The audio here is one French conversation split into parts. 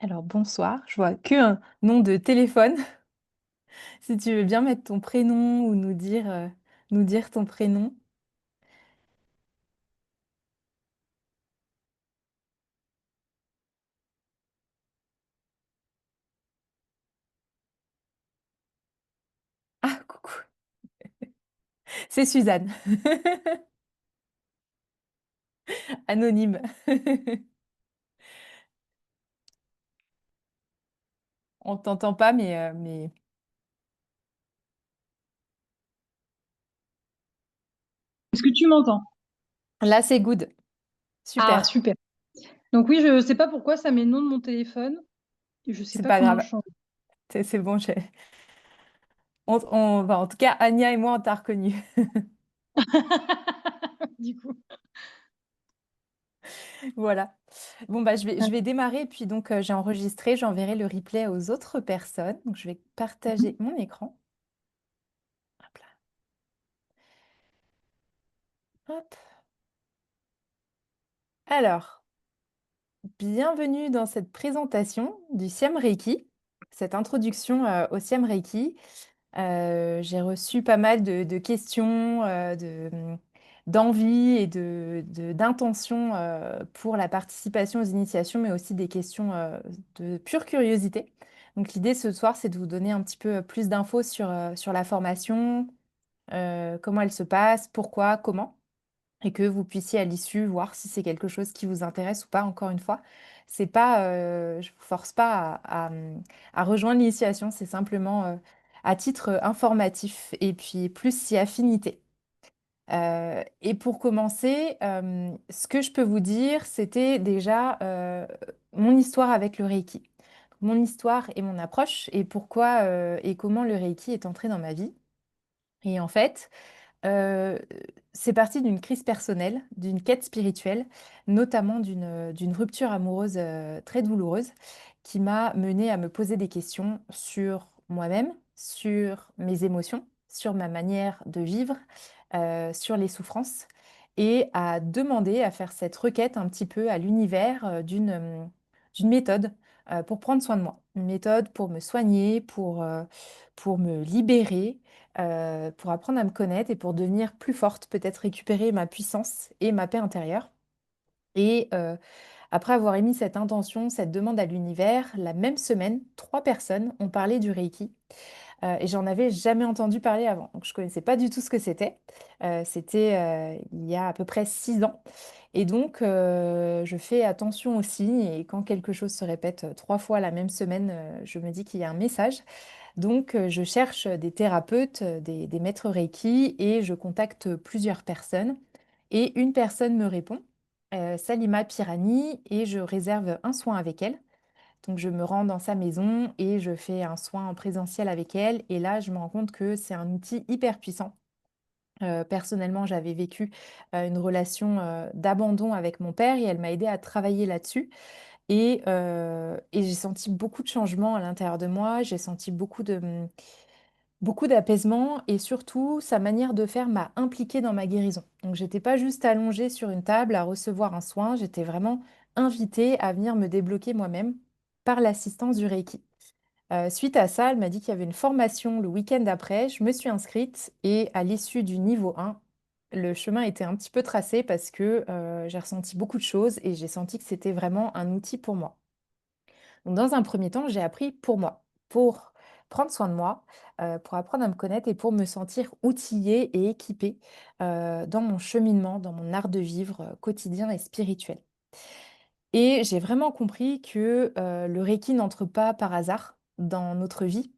Alors bonsoir, je vois qu'un nom de téléphone. Si tu veux bien mettre ton prénom ou nous dire ton prénom. Ah, coucou, c'est Suzanne, anonyme. On t'entend pas, mais Est-ce que tu m'entends? là c'est good. Ah, Super, super. Donc oui, je sais pas pourquoi ça met le nom de mon téléphone et je sais c'est pas pas comment le grave. changer. C'est bon, en tout cas, Anya et moi, on t'a reconnu. Du coup. Voilà. Bon, bah, je vais démarrer, puis donc j'ai enregistré, j'enverrai le replay aux autres personnes. Donc je vais partager mon écran. Hop là. Hop. Alors. Bienvenue dans cette présentation du Siam Reiki, cette introduction au Siam Reiki. J'ai reçu pas mal de questions, d'envie et d'intentions pour la participation aux initiations, mais aussi des questions de pure curiosité. Donc l'idée ce soir, c'est de vous donner un petit peu plus d'infos sur la formation, comment elle se passe, pourquoi, comment et que vous puissiez à l'issue voir si c'est quelque chose qui vous intéresse ou pas. Encore une fois, c'est pas, je vous force pas à rejoindre l'initiation, c'est simplement à titre informatif et puis plus si affinité. Et pour commencer, ce que je peux vous dire, c'était déjà mon histoire avec le Reiki. Mon histoire et mon approche et pourquoi et comment le Reiki est entré dans ma vie. Et en fait, euh, c'est parti d'une crise personnelle, d'une quête spirituelle, notamment d'une rupture amoureuse très douloureuse qui m'a menée à me poser des questions sur moi-même, sur mes émotions, sur ma manière de vivre, sur les souffrances et à demander à faire cette requête un petit peu à l'univers d'une méthode pour prendre soin de moi, une méthode pour me soigner, pour me libérer pour apprendre à me connaître et pour devenir plus forte, peut-être récupérer ma puissance et ma paix intérieure. Et après avoir émis cette intention, cette demande à l'univers, la même semaine, 3 personnes ont parlé du Reiki. Et j'en avais jamais entendu parler avant. Donc je connaissais pas du tout ce que c'était. C'était il y a à peu près 6 ans. Et donc je fais attention aussi. Et quand quelque chose se répète 3 fois la même semaine, je me dis qu'il y a un message. Donc, je cherche des thérapeutes, des maîtres Reiki et je contacte plusieurs personnes. Et une personne me répond, Salima Pirani, et je réserve un soin avec elle. Donc, je me rends dans sa maison et je fais un soin en présentiel avec elle. Et là, je me rends compte que c'est un outil hyper puissant. Personnellement, j'avais vécu une relation d'abandon avec mon père et elle m'a aidé à travailler là-dessus. Et j'ai senti beaucoup de changements à l'intérieur de moi. J'ai senti beaucoup d'apaisement et surtout sa manière de faire m'a impliquée dans ma guérison. Donc j'étais pas juste allongée sur une table à recevoir un soin, j'étais vraiment invitée à venir me débloquer moi-même par l'assistance du Reiki. Suite à ça, elle m'a dit qu'il y avait une formation le week-end après, je me suis inscrite et à l'issue du niveau 1, le chemin était un petit peu tracé parce que j'ai ressenti beaucoup de choses et j'ai senti que c'était vraiment un outil pour moi. Donc, dans un premier temps, j'ai appris pour moi, pour prendre soin de moi, pour apprendre à me connaître et pour me sentir outillée et équipée dans mon cheminement, dans mon art de vivre quotidien et spirituel. Et j'ai vraiment compris que le Reiki n'entre pas par hasard dans notre vie.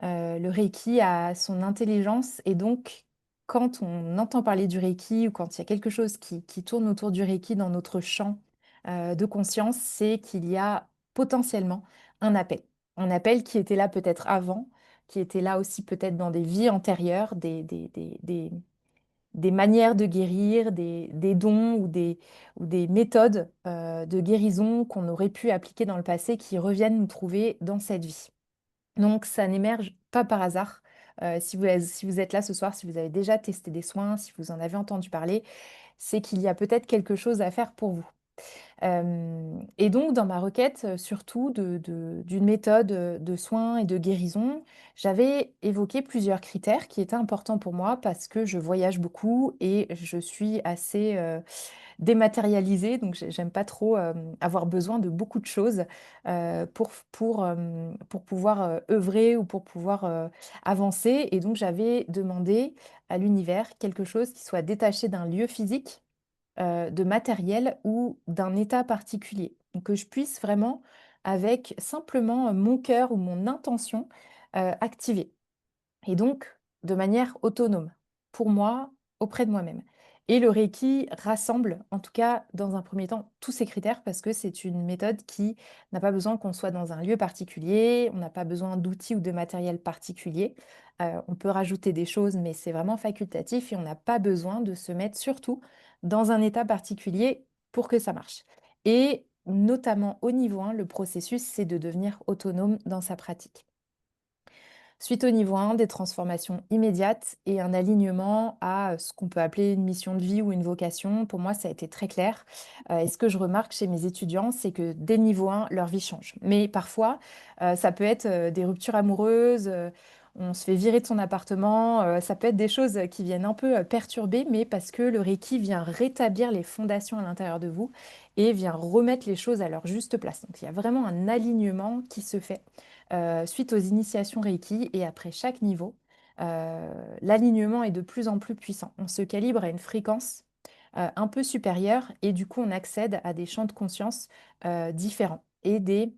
Le Reiki a son intelligence et donc quand on entend parler du Reiki ou quand il y a quelque chose qui tourne autour du Reiki dans notre champ de conscience, c'est qu'il y a potentiellement un appel. Un appel qui était là peut-être avant, qui était là aussi peut-être dans des vies antérieures, des manières de guérir, des dons ou des méthodes de guérison qu'on aurait pu appliquer dans le passé qui reviennent nous trouver dans cette vie. Donc ça n'émerge pas par hasard. Si vous êtes là ce soir, si vous avez déjà testé des soins, si vous en avez entendu parler, c'est qu'il y a peut-être quelque chose à faire pour vous. Et donc dans ma requête, surtout d'une méthode, de soins et de guérison, j'avais évoqué plusieurs critères qui étaient importants pour moi parce que je voyage beaucoup et je suis assez, dématérialisée, donc j'aime pas trop, avoir besoin de beaucoup de choses, pour pouvoir, œuvrer ou pour pouvoir, avancer, et donc j'avais demandé à l'univers quelque chose qui soit détaché d'un lieu physique, de matériel ou d'un état particulier. Donc que je puisse vraiment, avec simplement, mon cœur ou mon intention, activer. Et donc, de manière autonome, pour moi, auprès de moi-même. Et le Reiki rassemble, en tout cas dans un premier temps, tous ces critères parce que c'est une méthode qui n'a pas besoin qu'on soit dans un lieu particulier, on n'a pas besoin d'outils ou de matériel particulier. On peut rajouter des choses, mais c'est vraiment facultatif et on n'a pas besoin de se mettre surtout dans un état particulier pour que ça marche. Et notamment au niveau 1, le processus, c'est de devenir autonome dans sa pratique. Suite au niveau 1, des transformations immédiates et un alignement à ce qu'on peut appeler une mission de vie ou une vocation. Pour moi, ça a été très clair. Et ce que je remarque chez mes étudiants, c'est que dès le niveau 1, leur vie change. Mais parfois, ça peut être des ruptures amoureuses, on se fait virer de son appartement, ça peut être des choses qui viennent un peu perturber, mais parce que le Reiki vient rétablir les fondations à l'intérieur de vous et vient remettre les choses à leur juste place. Donc il y a vraiment un alignement qui se fait suite aux initiations Reiki, et après chaque niveau, l'alignement est de plus en plus puissant. On se calibre à une fréquence un peu supérieure et du coup on accède à des champs de conscience différents et des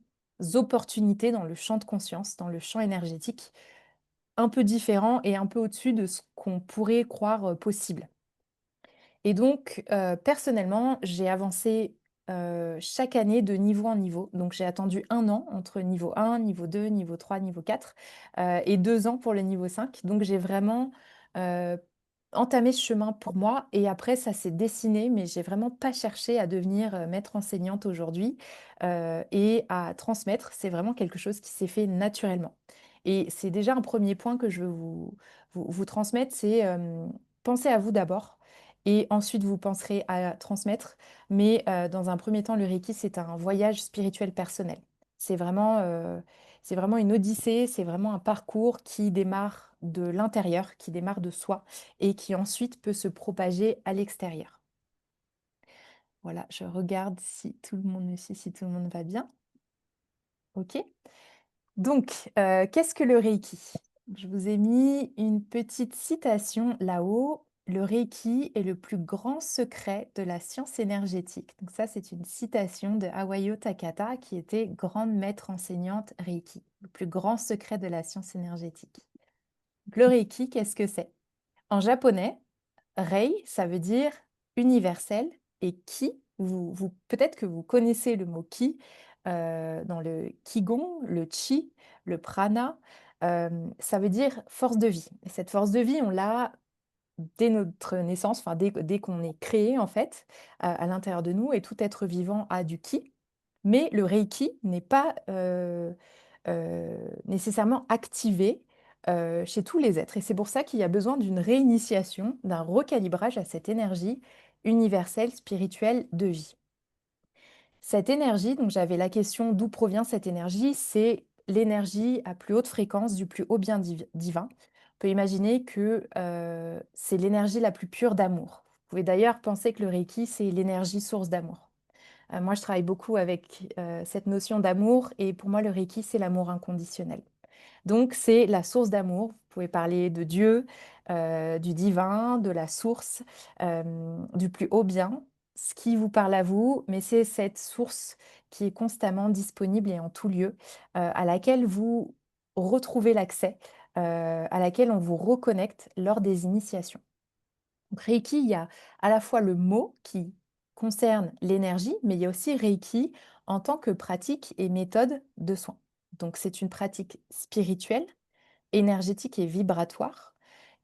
opportunités dans le champ de conscience, dans le champ énergétique, un peu différents et un peu au-dessus de ce qu'on pourrait croire possible. Et donc, personnellement, j'ai avancé, chaque année de niveau en niveau. Donc j'ai attendu 1 an entre niveau 1, niveau 2, niveau 3, niveau 4, et 2 ans pour le niveau 5. Donc j'ai vraiment, heu, entamé ce chemin pour moi et après ça s'est dessiné, mais j'ai vraiment pas cherché à devenir, maître enseignante aujourd'hui, et à transmettre. C'est vraiment quelque chose qui s'est fait naturellement. Et c'est déjà un premier point que je veux vous transmettre, c'est, pensez à vous d'abord et ensuite vous penserez à transmettre. Mais dans un premier temps, le Reiki, c'est un voyage spirituel personnel. C'est vraiment, c'est vraiment une odyssée, c'est vraiment un parcours qui démarre de l'intérieur, qui démarre de soi et qui ensuite peut se propager à l'extérieur. Voilà, je regarde si tout le monde me suit, si tout le monde va bien. OK. Donc, qu'est-ce que le Reiki? Je vous ai mis une petite citation là-haut. «Le Reiki est le plus grand secret de la science énergétique». Donc ça, c'est une citation de Hawayo Takata, qui était grande maître enseignante Reiki. Le plus grand secret de la science énergétique. Donc le Reiki, qu'est-ce que c'est? En japonais, Rei, ça veut dire universel, et Ki, peut-être que vous connaissez le mot Ki, dans le Qigong, le Qi, le prana, ça veut dire force de vie. Et cette force de vie, on l'a dès notre naissance, enfin dès qu'on est créé en fait, à l'intérieur de nous, et tout être vivant a du Ki. Mais le Reiki n'est pas, nécessairement activé, chez tous les êtres, et c'est pour ça qu'il y a besoin d'une réinitiation, d'un recalibrage à cette énergie universelle, spirituelle de vie. Cette énergie, donc j'avais la question d'où provient cette énergie, c'est l'énergie à plus haute fréquence du plus haut bien divin. On peut imaginer que c'est l'énergie la plus pure d'amour. Vous pouvez d'ailleurs penser que le Reiki, c'est l'énergie source d'amour. Moi, je travaille beaucoup avec cette notion d'amour, et pour moi, le Reiki, c'est l'amour inconditionnel. Donc, c'est la source d'amour. Vous pouvez parler de Dieu, du divin, de la source, du plus haut bien, ce qui vous parle à vous, mais c'est cette source qui est constamment disponible et en tout lieu, à laquelle vous retrouvez l'accès, à laquelle on vous reconnecte lors des initiations. Donc Reiki, il y a à la fois le mot qui concerne l'énergie, mais il y a aussi Reiki en tant que pratique et méthode de soin. Donc c'est une pratique spirituelle, énergétique et vibratoire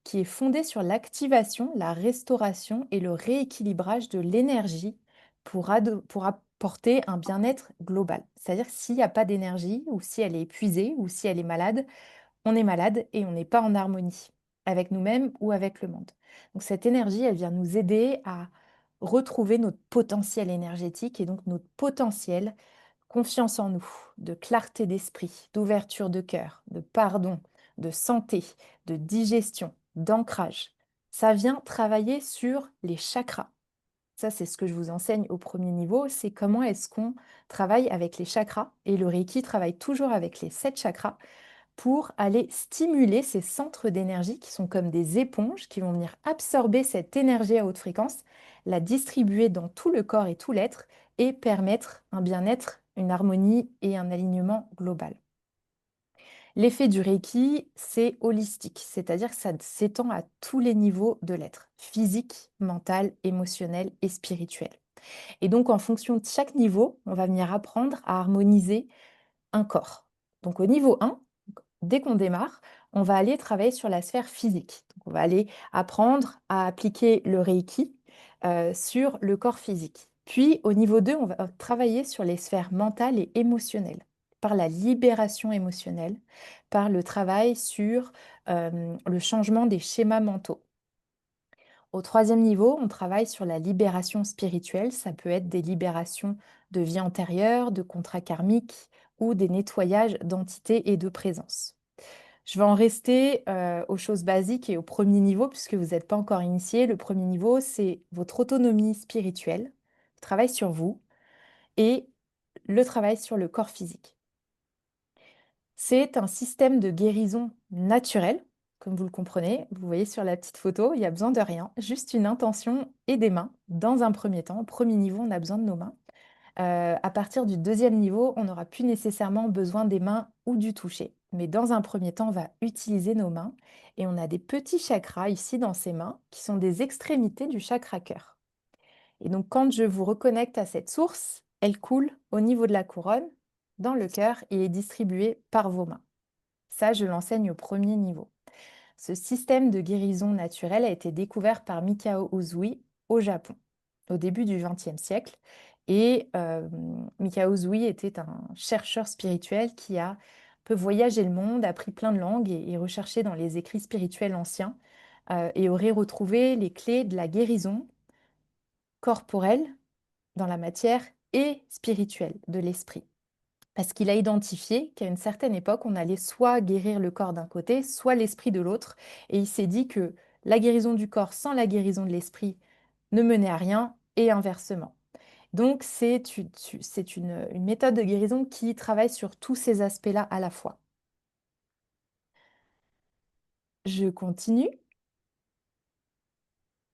qui est fondée sur l'activation, la restauration et le rééquilibrage de l'énergie pour apporter un bien-être global. C'est-à-dire que s'il n'y a pas d'énergie, ou si elle est épuisée, ou si elle est malade, on est malade et on n'est pas en harmonie avec nous-mêmes ou avec le monde. Donc cette énergie, elle vient nous aider à retrouver notre potentiel énergétique et donc notre potentiel confiance en nous, de clarté d'esprit, d'ouverture de cœur, de pardon, de santé, de digestion, d'ancrage. Ça vient travailler sur les chakras. Ça, c'est ce que je vous enseigne au premier niveau, c'est comment est-ce qu'on travaille avec les chakras. Et le Reiki travaille toujours avec les 7 chakras pour aller stimuler ces centres d'énergie qui sont comme des éponges qui vont venir absorber cette énergie à haute fréquence, la distribuer dans tout le corps et tout l'être et permettre un bien-être, une harmonie et un alignement global. L'effet du Reiki, c'est holistique, c'est-à-dire que ça s'étend à tous les niveaux de l'être, physique, mental, émotionnel et spirituel. Et donc, en fonction de chaque niveau, on va venir apprendre à harmoniser un corps. Donc, au niveau 1, dès qu'on démarre, on va aller travailler sur la sphère physique. Donc, on va aller apprendre à appliquer le Reiki sur le corps physique. Puis, au niveau 2, on va travailler sur les sphères mentales et émotionnelles, par la libération émotionnelle, par le travail sur le changement des schémas mentaux. Au troisième niveau, on travaille sur la libération spirituelle. Ça peut être des libérations de vie antérieure, de contrats karmiques ou des nettoyages d'entités et de présences. Je vais en rester aux choses basiques et au premier niveau, puisque vous n'êtes pas encore initié. Le premier niveau, c'est votre autonomie spirituelle, le travail sur vous et le travail sur le corps physique. C'est un système de guérison naturel, comme vous le comprenez. Vous voyez sur la petite photo, il n'y a besoin de rien, juste une intention et des mains. Dans un premier temps, au premier niveau, on a besoin de nos mains. À partir du deuxième niveau, on n'aura plus nécessairement besoin des mains ou du toucher. Mais dans un premier temps, on va utiliser nos mains et on a des petits chakras ici dans ces mains qui sont des extrémités du chakra cœur. Et donc, quand je vous reconnecte à cette source, elle coule au niveau de la couronne, dans le cœur et est distribuée par vos mains. Ça, je l'enseigne au premier niveau. Ce système de guérison naturelle a été découvert par Mikao Usui au Japon au début du XXe siècle. Et Mikao Usui était un chercheur spirituel qui a un peu voyagé le monde, appris plein de langues et recherché dans les écrits spirituels anciens et aurait retrouvé les clés de la guérison corporelle dans la matière et spirituelle de l'esprit. Parce qu'il a identifié qu'à une certaine époque, on allait soit guérir le corps d'un côté, soit l'esprit de l'autre. Et il s'est dit que la guérison du corps sans la guérison de l'esprit ne menait à rien et inversement. Donc, c'est une méthode de guérison qui travaille sur tous ces aspects-là à la fois. Je continue.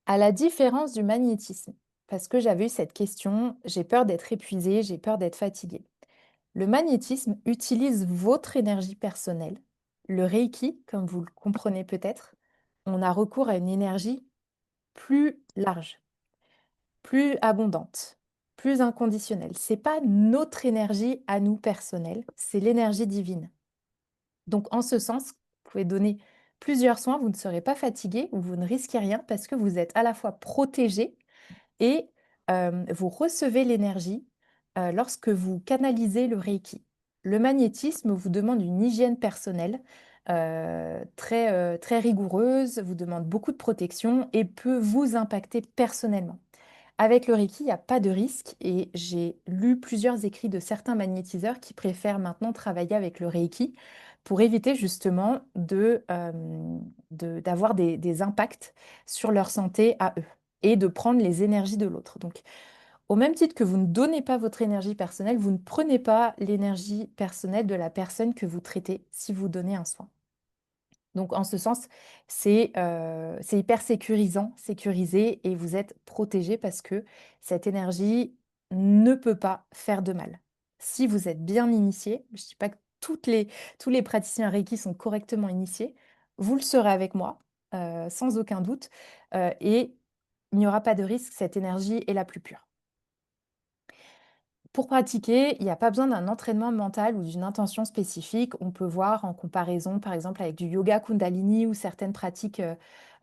À la différence du magnétisme, parce que j'avais eu cette question, j'ai peur d'être épuisée, j'ai peur d'être fatiguée. Le magnétisme utilise votre énergie personnelle. Le Reiki, comme vous le comprenez peut-être, on a recours à une énergie plus large, plus abondante, plus inconditionnelle. C'est pas notre énergie à nous personnelle, c'est l'énergie divine. Donc en ce sens, vous pouvez donner plusieurs soins, vous ne serez pas fatigué ou vous ne risquez rien parce que vous êtes à la fois protégé et vous recevez l'énergie lorsque vous canalisez le Reiki. Le magnétisme vous demande une hygiène personnelle très rigoureuse, vous demande beaucoup de protection et peut vous impacter personnellement. Avec le Reiki, il n'y a pas de risque et j'ai lu plusieurs écrits de certains magnétiseurs qui préfèrent maintenant travailler avec le Reiki pour éviter justement d'avoir des impacts sur leur santé à eux et de prendre les énergies de l'autre. Donc, au même titre que vous ne donnez pas votre énergie personnelle, vous ne prenez pas l'énergie personnelle de la personne que vous traitez si vous donnez un soin. Donc, en ce sens, c'est hyper sécurisant, sécurisé et vous êtes protégé parce que cette énergie ne peut pas faire de mal. Si vous êtes bien initié, je ne dis pas que tous les praticiens Reiki sont correctement initiés, vous le serez avec moi, sans aucun doute, et il n'y aura pas de risque, cette énergie est la plus pure. Pour pratiquer, il n'y a pas besoin d'un entraînement mental ou d'une intention spécifique. On peut voir en comparaison, par exemple, avec du yoga Kundalini ou certaines pratiques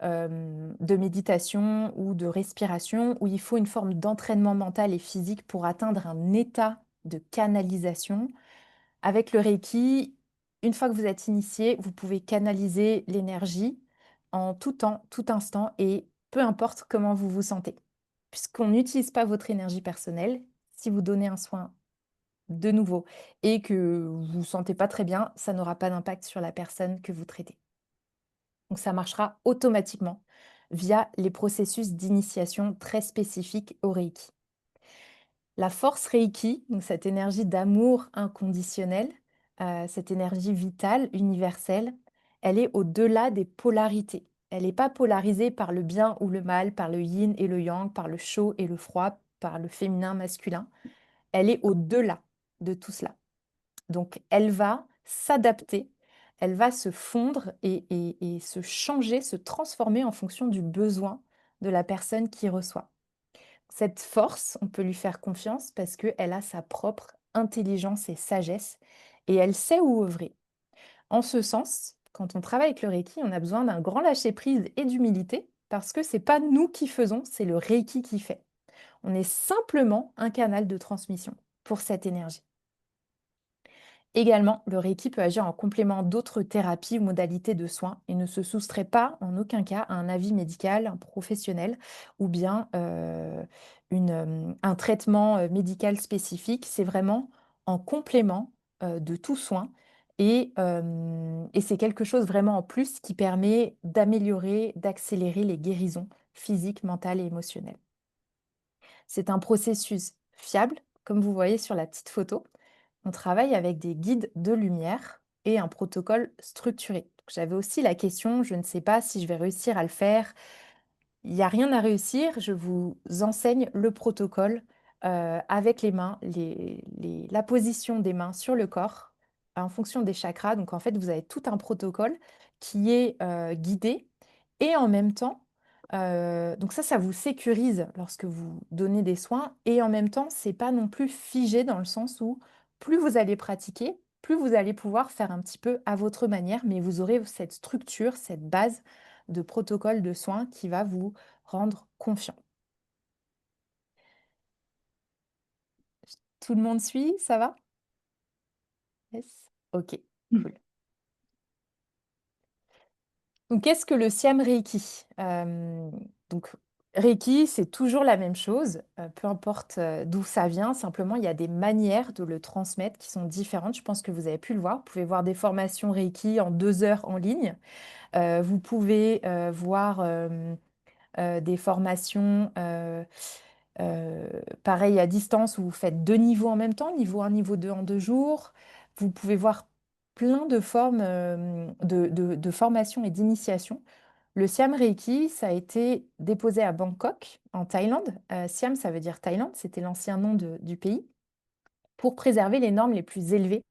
de méditation ou de respiration, où il faut une forme d'entraînement mental et physique pour atteindre un état de canalisation. Avec le Reiki, une fois que vous êtes initié, vous pouvez canaliser l'énergie en tout temps, tout instant et peu importe comment vous vous sentez. puisqu'on n'utilise pas votre énergie personnelle. Si vous donnez un soin de nouveau et que vous vous sentez pas très bien, ça n'aura pas d'impact sur la personne que vous traitez. Donc ça marchera automatiquement via les processus d'initiation très spécifiques au Reiki. La force Reiki, donc cette énergie d'amour inconditionnel, cette énergie vitale, universelle, elle est au-delà des polarités. Elle n'est pas polarisée par le bien ou le mal, par le yin et le yang, par le chaud et le froid, par le féminin, masculin. Elle est au-delà de tout cela. Donc elle va s'adapter, elle va se fondre et se changer, se transformer en fonction du besoin de la personne qui reçoit. Cette force, on peut lui faire confiance parce qu'elle a sa propre intelligence et sagesse et elle sait où œuvrer. En ce sens, quand on travaille avec le Reiki, on a besoin d'un grand lâcher-prise et d'humilité parce que c'est pas nous qui faisons, c'est le Reiki qui fait. On est simplement un canal de transmission pour cette énergie. Également, le Reiki peut agir en complément d'autres thérapies ou modalités de soins et ne se soustrait pas en aucun cas à un avis médical, un professionnel ou bien un traitement médical spécifique. C'est vraiment en complément de tout soin et c'est quelque chose vraiment en plus qui permet d'améliorer, d'accélérer les guérisons physiques, mentales et émotionnelles. C'est un processus fiable, comme vous voyez sur la petite photo. On travaille avec des guides de lumière et un protocole structuré. J'avais aussi la question, je ne sais pas si je vais réussir à le faire. Il n'y a rien à réussir, je vous enseigne le protocole avec les mains, la position des mains sur le corps en fonction des chakras. Donc en fait, vous avez tout un protocole qui est guidé et en même temps, donc ça vous sécurise lorsque vous donnez des soins et en même temps, c'est pas non plus figé dans le sens où plus vous allez pratiquer, plus vous allez pouvoir faire un petit peu à votre manière, mais vous aurez cette structure, cette base de protocole de soins qui va vous rendre confiant. Tout le monde suit, ça va? Yes. Ok, Mm. cool. Donc, qu'est-ce que le Siam Reiki? Donc, Reiki, c'est toujours la même chose, peu importe d'où ça vient. Simplement, il y a des manières de le transmettre qui sont différentes. Je pense que vous avez pu le voir. Vous pouvez voir des formations Reiki en 2 heures en ligne. Vous pouvez voir des formations pareil à distance où vous faites 2 niveaux en même temps, niveau 1, niveau 2 en 2 jours. Vous pouvez voir plein de formes de formation et d'initiation. Le Siam Reiki, ça a été déposé à Bangkok, en Thaïlande. Siam, ça veut dire Thaïlande, c'était l'ancien nom du pays, pour préserver les normes les plus élevées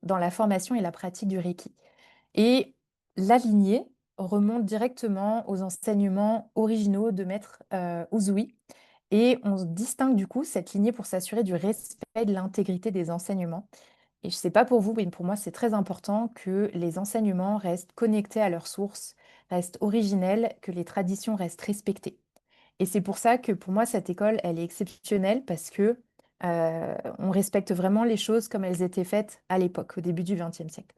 dans la formation et la pratique du Reiki. Et la lignée remonte directement aux enseignements originaux de Maître Usui. Et on distingue du coup cette lignée pour s'assurer du respect de l'intégrité des enseignements. Et je ne sais pas pour vous, mais pour moi, c'est très important que les enseignements restent connectés à leurs sources, restent originels, que les traditions restent respectées. Et c'est pour ça que pour moi, cette école, elle est exceptionnelle parce que on respecte vraiment les choses comme elles étaient faites à l'époque, au début du XXe siècle.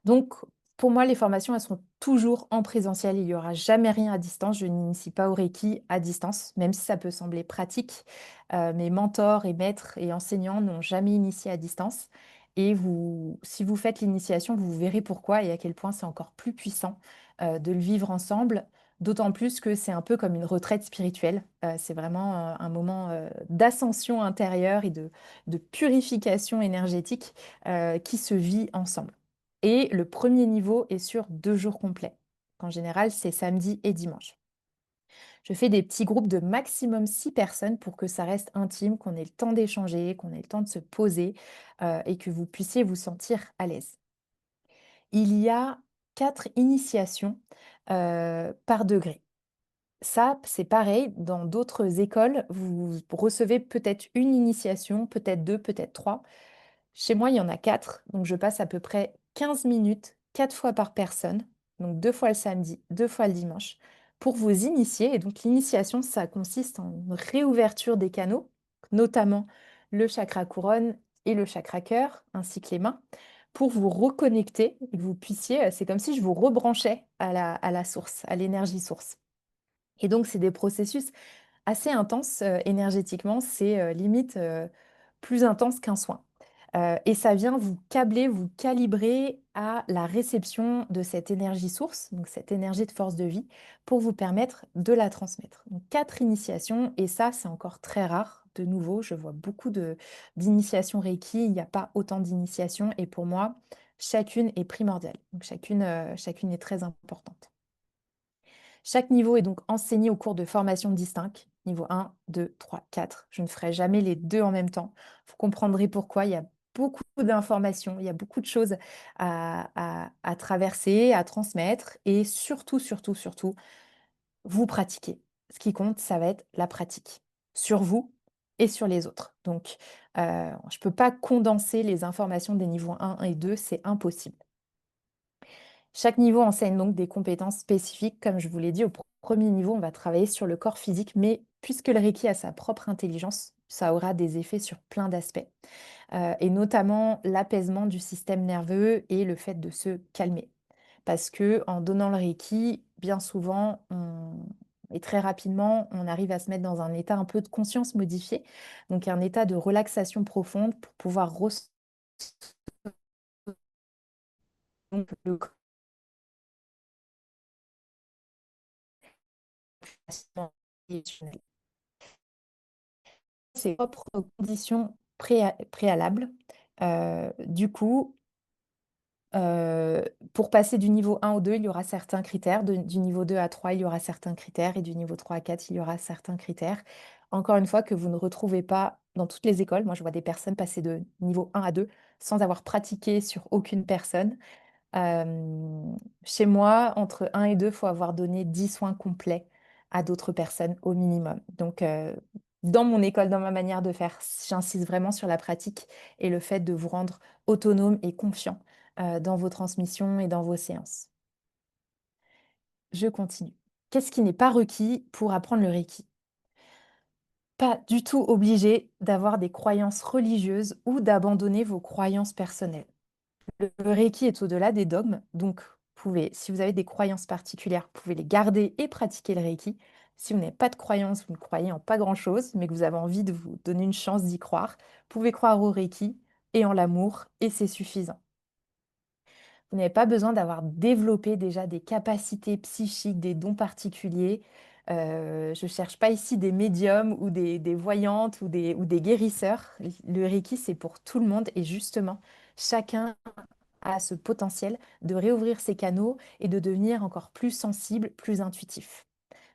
Donc, pour moi, les formations, elles seront toujours en présentiel. Il n'y aura jamais rien à distance. Je n'initie pas au Reiki à distance, même si ça peut sembler pratique. Mes mentors et maîtres et enseignants n'ont jamais initié à distance. Et vous, si vous faites l'initiation, vous verrez pourquoi et à quel point c'est encore plus puissant de le vivre ensemble. D'autant plus que c'est un peu comme une retraite spirituelle. C'est vraiment un moment d'ascension intérieure et de purification énergétique qui se vit ensemble. Et le premier niveau est sur 2 jours complets. En général, c'est samedi et dimanche. Je fais des petits groupes de maximum 6 personnes pour que ça reste intime, qu'on ait le temps d'échanger, qu'on ait le temps de se poser et que vous puissiez vous sentir à l'aise. Il y a 4 initiations par degré. Ça, c'est pareil, dans d'autres écoles, vous recevez peut-être une initiation, peut-être 2, peut-être 3. Chez moi, il y en a 4, donc je passe à peu près 15 minutes, 4 fois par personne, donc 2 fois le samedi, 2 fois le dimanche, pour vous initier. Et donc l'initiation, ça consiste en une réouverture des canaux, notamment le chakra couronne et le chakra cœur, ainsi que les mains, pour vous reconnecter et que vous puissiez, c'est comme si je vous rebranchais à la source, à l'énergie source. Et donc, c'est des processus assez intense énergétiquement, c'est limite plus intense qu'un soin. Et ça vient vous câbler, vous calibrer à la réception de cette énergie source, donc cette énergie de force de vie, pour vous permettre de la transmettre. Donc 4 initiations, et ça c'est encore très rare. De nouveau, je vois beaucoup d'initiations Reiki, il n'y a pas autant d'initiations, et pour moi, chacune est primordiale. Donc chacune est très importante. Chaque niveau est donc enseigné au cours de formations distinctes. Niveau 1, 2, 3, 4. Je ne ferai jamais les deux en même temps. Vous comprendrez pourquoi. Il y a beaucoup d'informations, il y a beaucoup de choses à traverser, à transmettre. Et surtout, surtout, surtout, vous pratiquez. Ce qui compte, ça va être la pratique sur vous et sur les autres. Donc, je ne peux pas condenser les informations des niveaux 1 et 2, c'est impossible. Chaque niveau enseigne donc des compétences spécifiques. Comme je vous l'ai dit, au premier niveau, on va travailler sur le corps physique, mais puisque le Reiki a sa propre intelligence, ça aura des effets sur plein d'aspects, et notamment l'apaisement du système nerveux et le fait de se calmer. Parce que en donnant le Reiki, bien souvent, et très rapidement, on arrive à se mettre dans un état un peu de conscience modifié, donc un état de relaxation profonde pour pouvoir ressentir le corps ses propres conditions préalables. Du coup, pour passer du niveau 1 au 2, il y aura certains critères. Du niveau 2 à 3, il y aura certains critères. Et du niveau 3 à 4, il y aura certains critères. Encore une fois, que vous ne retrouvez pas dans toutes les écoles. Moi, je vois des personnes passer de niveau 1 à 2 sans avoir pratiqué sur aucune personne. Chez moi, entre 1 et 2, il faut avoir donné 10 soins complets à d'autres personnes au minimum. Donc, dans mon école, dans ma manière de faire, j'insiste vraiment sur la pratique et le fait de vous rendre autonome et confiant dans vos transmissions et dans vos séances. Je continue. Qu'est-ce qui n'est pas requis pour apprendre le Reiki? Pas du tout obligé d'avoir des croyances religieuses ou d'abandonner vos croyances personnelles. Le Reiki est au-delà des dogmes, donc si vous avez des croyances particulières, vous pouvez les garder et pratiquer le Reiki. Si vous n'avez pas de croyances, vous ne croyez en pas grand-chose, mais que vous avez envie de vous donner une chance d'y croire, vous pouvez croire au Reiki et en l'amour, et c'est suffisant. Vous n'avez pas besoin d'avoir développé déjà des capacités psychiques, des dons particuliers. Je ne cherche pas ici des médiums ou des voyantes ou des guérisseurs. Le Reiki, c'est pour tout le monde et justement, chacun a ce potentiel de réouvrir ses canaux et de devenir encore plus sensible, plus intuitif.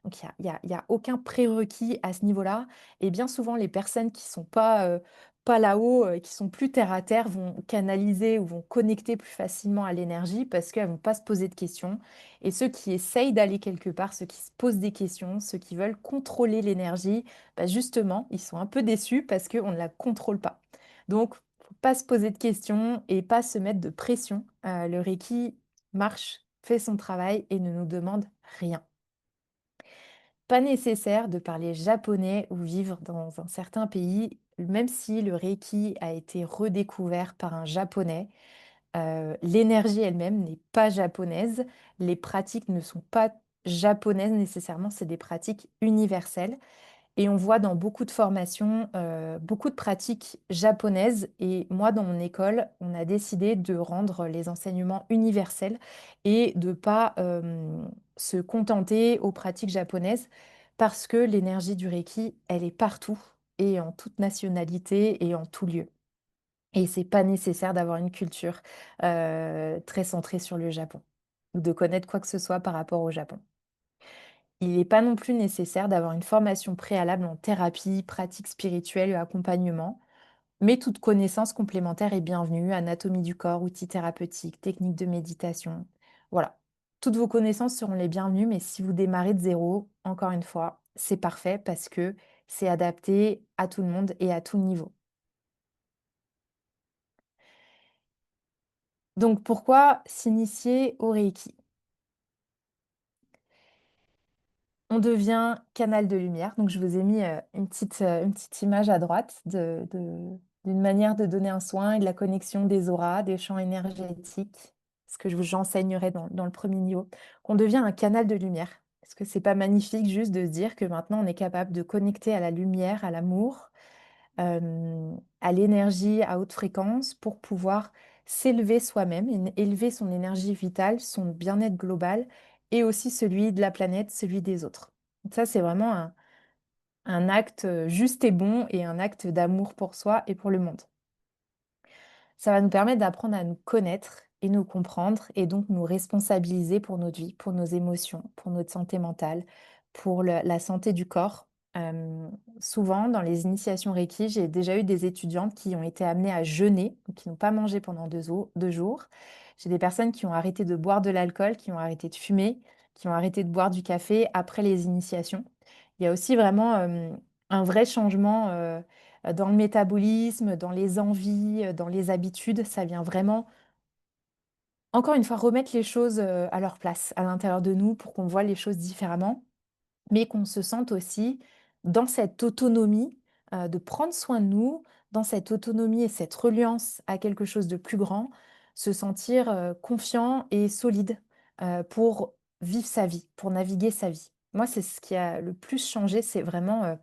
Donc il y a aucun prérequis à ce niveau-là. Et bien souvent, les personnes qui sont pas là-haut, qui sont plus terre à terre, vont canaliser ou vont connecter plus facilement à l'énergie parce qu'elles vont pas se poser de questions. Et ceux qui essayent d'aller quelque part, ceux qui se posent des questions, ceux qui veulent contrôler l'énergie, bah justement, ils sont un peu déçus parce qu'on ne la contrôle pas. Donc, faut pas se poser de questions et pas se mettre de pression. Le Reiki marche, fait son travail et ne nous demande rien. Pas nécessaire de parler japonais ou vivre dans un certain pays, même si le Reiki a été redécouvert par un japonais. L'énergie elle-même n'est pas japonaise, les pratiques ne sont pas japonaises nécessairement, c'est des pratiques universelles. Et on voit dans beaucoup de formations, beaucoup de pratiques japonaises. Et moi, dans mon école, on a décidé de rendre les enseignements universels et de ne pas se contenter aux pratiques japonaises parce que l'énergie du Reiki, elle est partout et en toute nationalité et en tout lieu. Et c'est pas nécessaire d'avoir une culture très centrée sur le Japon ou de connaître quoi que ce soit par rapport au Japon. Il n'est pas non plus nécessaire d'avoir une formation préalable en thérapie, pratique spirituelle et accompagnement, mais toute connaissance complémentaire est bienvenue, anatomie du corps, outils thérapeutiques, techniques de méditation. Voilà. Toutes vos connaissances seront les bienvenues, mais si vous démarrez de zéro, encore une fois, c'est parfait parce que c'est adapté à tout le monde et à tout niveau. Donc pourquoi s'initier au Reiki? On devient canal de lumière. Donc, je vous ai mis une petite image à droite d'une manière de donner un soin et de la connexion des auras, des champs énergétiques, ce que j'enseignerai dans le premier niveau. Qu'on devient un canal de lumière. Est-ce que c'est pas magnifique juste de se dire que maintenant on est capable de connecter à la lumière, à l'amour, à l'énergie à haute fréquence pour pouvoir s'élever soi-même, élever son énergie vitale, son bien-être global et aussi celui de la planète, celui des autres. Donc ça, c'est vraiment un acte juste et bon et un acte d'amour pour soi et pour le monde. Ça va nous permettre d'apprendre à nous connaître et nous comprendre et donc nous responsabiliser pour notre vie, pour nos émotions, pour notre santé mentale, pour la santé du corps. Souvent, dans les initiations Reiki, j'ai déjà eu des étudiantes qui ont été amenées à jeûner, donc qui n'ont pas mangé pendant 2 jours. J'ai des personnes qui ont arrêté de boire de l'alcool, qui ont arrêté de fumer, qui ont arrêté de boire du café après les initiations. Il y a aussi vraiment un vrai changement dans le métabolisme, dans les envies, dans les habitudes. Ça vient vraiment, encore une fois, remettre les choses à leur place à l'intérieur de nous pour qu'on voit les choses différemment, mais qu'on se sente aussi dans cette autonomie de prendre soin de nous, dans cette autonomie et cette reliance à quelque chose de plus grand, se sentir confiant et solide pour vivre sa vie, pour naviguer sa vie. Moi, c'est ce qui a le plus changé, c'est vraiment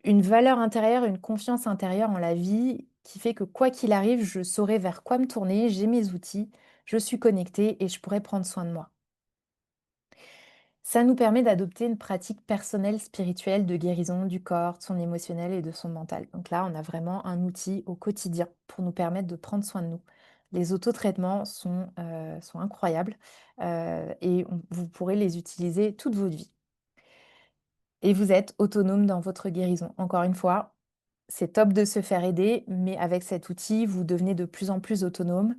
une valeur intérieure, une confiance intérieure en la vie qui fait que quoi qu'il arrive, je saurai vers quoi me tourner, j'ai mes outils, je suis connectée et je pourrai prendre soin de moi. Ça nous permet d'adopter une pratique personnelle spirituelle de guérison du corps, de son émotionnel et de son mental. Donc là, on a vraiment un outil au quotidien pour nous permettre de prendre soin de nous. Les autotraitements sont incroyables et vous pourrez les utiliser toute votre vie. Et vous êtes autonome dans votre guérison. Encore une fois, c'est top de se faire aider, mais avec cet outil, vous devenez de plus en plus autonome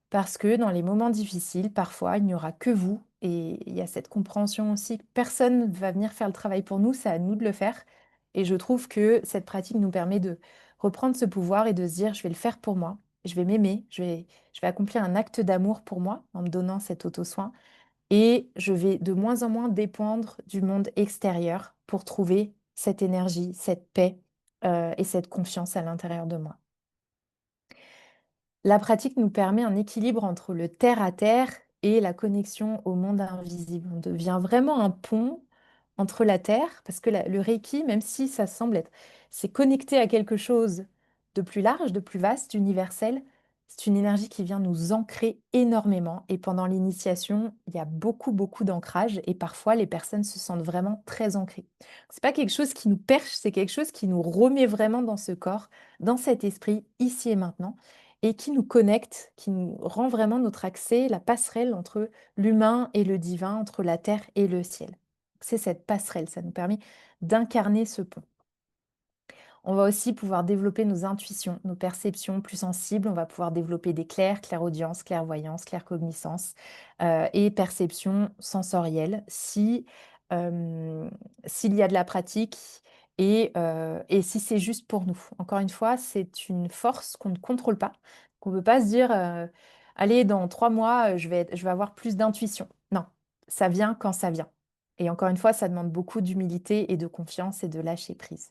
parce que dans les moments difficiles, parfois, il n'y aura que vous. Et il y a cette compréhension aussi que personne ne va venir faire le travail pour nous, c'est à nous de le faire. Et je trouve que cette pratique nous permet de reprendre ce pouvoir et de se dire, je vais le faire pour moi, je vais m'aimer, je vais accomplir un acte d'amour pour moi en me donnant cet auto-soin. Et je vais de moins en moins dépendre du monde extérieur pour trouver cette énergie, cette paix, et cette confiance à l'intérieur de moi. La pratique nous permet un équilibre entre le terre-à-terre et la connexion au monde invisible. On devient vraiment un pont entre la terre, parce que le Reiki, même si ça semble être, c'est connecté à quelque chose de plus large, de plus vaste, d'universel. C'est une énergie qui vient nous ancrer énormément. Et pendant l'initiation, il y a beaucoup, beaucoup d'ancrage. Et parfois, les personnes se sentent vraiment très ancrées. C'est pas quelque chose qui nous perche, c'est quelque chose qui nous remet vraiment dans ce corps, dans cet esprit, ici et maintenant et qui nous connecte, qui nous rend vraiment notre accès, la passerelle entre l'humain et le divin, entre la terre et le ciel. C'est cette passerelle, ça nous permet d'incarner ce pont. On va aussi pouvoir développer nos intuitions, nos perceptions plus sensibles. On va pouvoir développer des clairaudience, clairvoyance, claircognisance et perception sensorielle si, euh, s'il y a de la pratique et si c'est juste pour nous. Encore une fois, c'est une force qu'on ne contrôle pas, qu'on ne peut pas se dire, allez, dans 3 mois, je vais avoir plus d'intuition. Non, ça vient quand ça vient. Et encore une fois, ça demande beaucoup d'humilité et de confiance et de lâcher prise.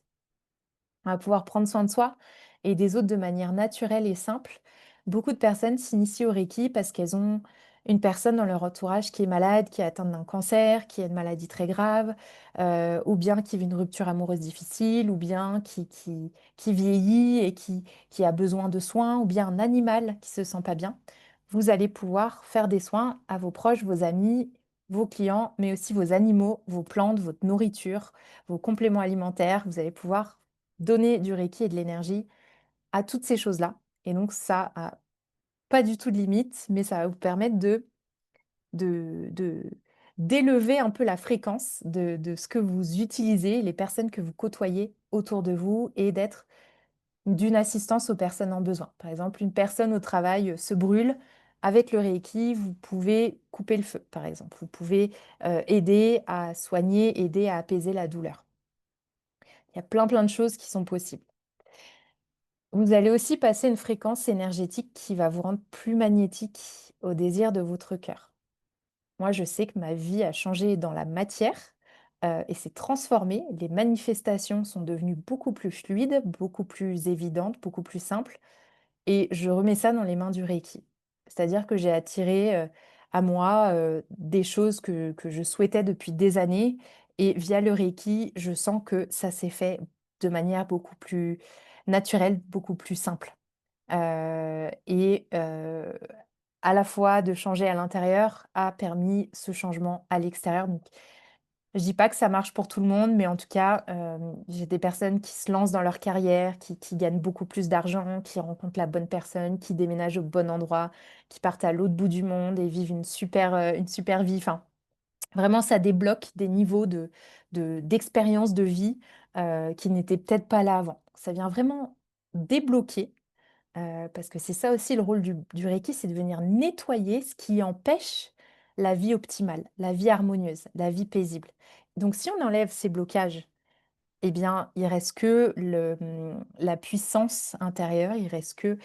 On va pouvoir prendre soin de soi et des autres de manière naturelle et simple. Beaucoup de personnes s'initient au Reiki parce qu'elles ont une personne dans leur entourage qui est malade, qui est atteinte d'un cancer, qui a une maladie très grave, ou bien qui vit une rupture amoureuse difficile, ou bien qui vieillit et qui a besoin de soins, ou bien un animal qui se sent pas bien. Vous allez pouvoir faire des soins à vos proches, vos amis, vos clients, mais aussi vos animaux, vos plantes, votre nourriture, vos compléments alimentaires. Vous allez pouvoir donner du Reiki et de l'énergie à toutes ces choses-là. Et donc, ça a pas du tout de limite, mais ça va vous permettre de- d'élever un peu la fréquence de ce que vous utilisez, les personnes que vous côtoyez autour de vous et d'être d'une assistance aux personnes en besoin. Par exemple, une personne au travail se brûle. Avec le Reiki, vous pouvez couper le feu, par exemple. Vous pouvez aider à soigner, aider à apaiser la douleur. Il y a plein, plein de choses qui sont possibles. Vous allez aussi passer une fréquence énergétique qui va vous rendre plus magnétique au désir de votre cœur. Moi, je sais que ma vie a changé dans la matière et s'est transformée. Les manifestations sont devenues beaucoup plus fluides, beaucoup plus évidentes, beaucoup plus simples. Et je remets ça dans les mains du Reiki. C'est-à-dire que j'ai attiré à moi des choses que je souhaitais depuis des années. Et via le Reiki, je sens que ça s'est fait de manière beaucoup plus naturelle, beaucoup plus simple. Et à la fois de changer à l'intérieur a permis ce changement à l'extérieur. Donc, je dis pas que ça marche pour tout le monde, mais en tout cas, j'ai des personnes qui se lancent dans leur carrière, qui gagnent beaucoup plus d'argent, qui rencontrent la bonne personne, qui déménagent au bon endroit, qui partent à l'autre bout du monde et vivent une super vie. Enfin, vraiment, ça débloque des niveaux d'expérience de vie qui n'étaient peut-être pas là avant. Ça vient vraiment débloquer parce que c'est ça aussi le rôle du Reiki, c'est de venir nettoyer ce qui empêche la vie optimale, la vie harmonieuse, la vie paisible. Donc si on enlève ces blocages, eh bien, il reste que la puissance intérieure, il reste que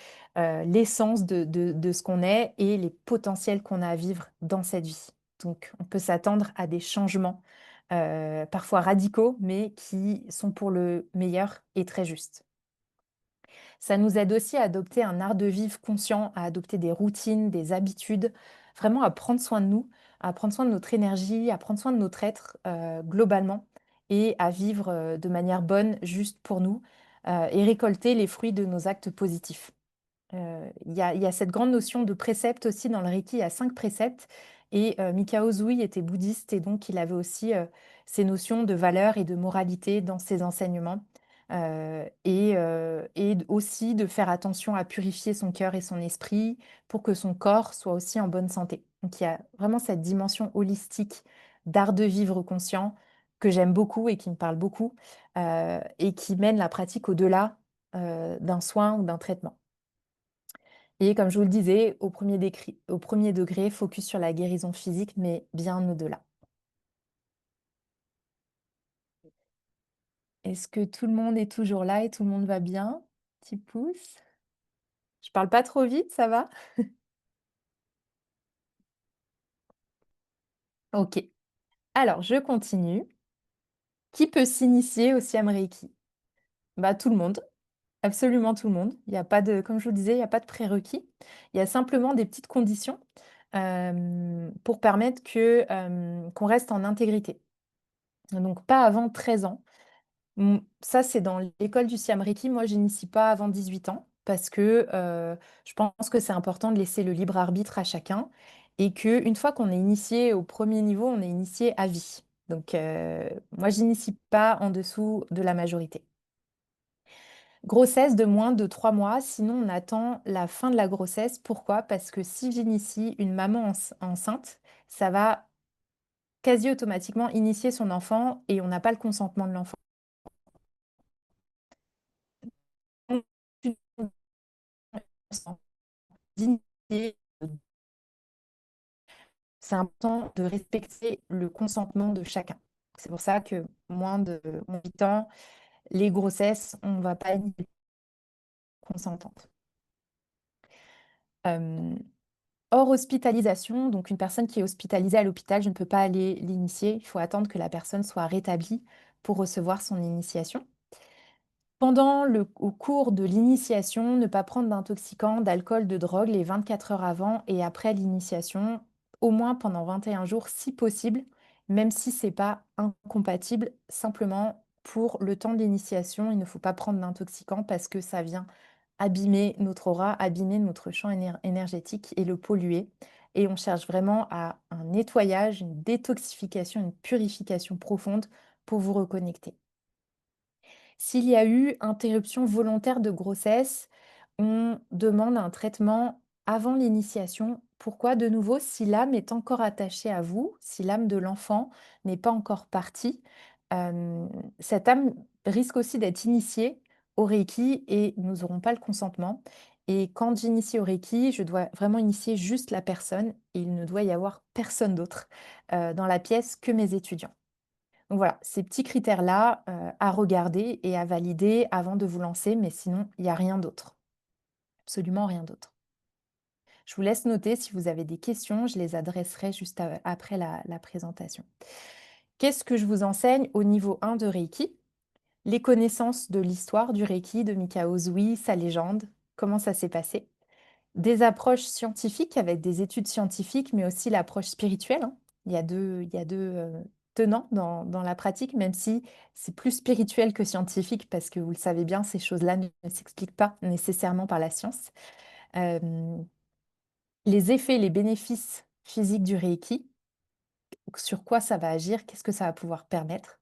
l'essence de ce qu'on est et les potentiels qu'on a à vivre dans cette vie. Donc on peut s'attendre à des changements, parfois radicaux, mais qui sont pour le meilleur et très justes. Ça nous aide aussi à adopter un art de vivre conscient, à adopter des routines, des habitudes, vraiment à prendre soin de nous, à prendre soin de notre énergie, à prendre soin de notre être globalement et à vivre de manière bonne, juste pour nous et récolter les fruits de nos actes positifs. Il y a cette grande notion de précepte aussi dans le Reiki, il y a 5 préceptes et Mikao Usui était bouddhiste et donc il avait aussi ces notions de valeur et de moralité dans ses enseignements et aussi de faire attention à purifier son cœur et son esprit pour que son corps soit aussi en bonne santé. Donc il y a vraiment cette dimension holistique d'art de vivre conscient que j'aime beaucoup et qui me parle beaucoup et qui mène la pratique au-delà d'un soin ou d'un traitement. Et comme je vous le disais, au premier degré, focus sur la guérison physique, mais bien au-delà. Est-ce que tout le monde est toujours là et tout le monde va bien? Petit pouce. Je parle pas trop vite, ça va? Ok. Alors, je continue. Qui peut s'initier au Siam Reiki? Bah, tout le monde, absolument tout le monde. Il y a pas de, comme je vous le disais, il n'y a pas de prérequis. Il y a simplement des petites conditions pour permettre qu'on reste en intégrité. Donc, pas avant 13 ans. Ça, c'est dans l'école du Siam Reiki. Moi, je n'initie pas avant 18 ans parce que je pense que c'est important de laisser le libre arbitre à chacun et qu'une fois qu'on est initié au premier niveau, on est initié à vie. Donc, moi, je n'initie pas en dessous de la majorité. Grossesse de moins de 3 mois, sinon on attend la fin de la grossesse. Pourquoi? Parce que si j'initie une maman enceinte, ça va quasi automatiquement initier son enfant et on n'a pas le consentement de l'enfant. D'initier, c'est important de respecter le consentement de chacun. C'est pour ça que moins de 8 ans, les grossesses, on ne va pas être consentante. Euh, Hors hospitalisation, donc une personne qui est hospitalisée à l'hôpital, je ne peux pas aller l'initier. Il faut attendre que la personne soit rétablie pour recevoir son initiation. Au cours de l'initiation, ne pas prendre d'intoxicants, d'alcool, de drogue les 24 heures avant et après l'initiation, au moins pendant 21 jours si possible, même si c'est pas incompatible, simplement pour le temps de l'initiation, il ne faut pas prendre d'intoxicants parce que ça vient abîmer notre aura, abîmer notre champ énergétique et le polluer. Et on cherche vraiment à un nettoyage, une détoxification, une purification profonde pour vous reconnecter. S'il y a eu interruption volontaire de grossesse, on demande un traitement avant l'initiation. Pourquoi? De nouveau, si l'âme est encore attachée à vous, si l'âme de l'enfant n'est pas encore partie, euh, cette âme risque aussi d'être initiée au Reiki et nous n'aurons pas le consentement. Et quand j'initie au Reiki, je dois vraiment initier juste la personne et il ne doit y avoir personne d'autre dans la pièce que mes étudiants. Donc voilà, ces petits critères-là à regarder et à valider avant de vous lancer, mais sinon, il n'y a rien d'autre. Absolument rien d'autre. Je vous laisse noter si vous avez des questions, je les adresserai juste après la présentation. Qu'est-ce que je vous enseigne au niveau 1 de Reiki? Les connaissances de l'histoire du Reiki, de Mikao Usui, sa légende, comment ça s'est passé. des approches scientifiques avec des études scientifiques, mais aussi l'approche spirituelle, hein. Il y a deux tenants dans la pratique, même si c'est plus spirituel que scientifique, parce que vous le savez bien, ces choses-là ne s'expliquent pas nécessairement par la science. Euh, les effets, les bénéfices physiques du Reiki, sur quoi ça va agir, qu'est-ce que ça va pouvoir permettre.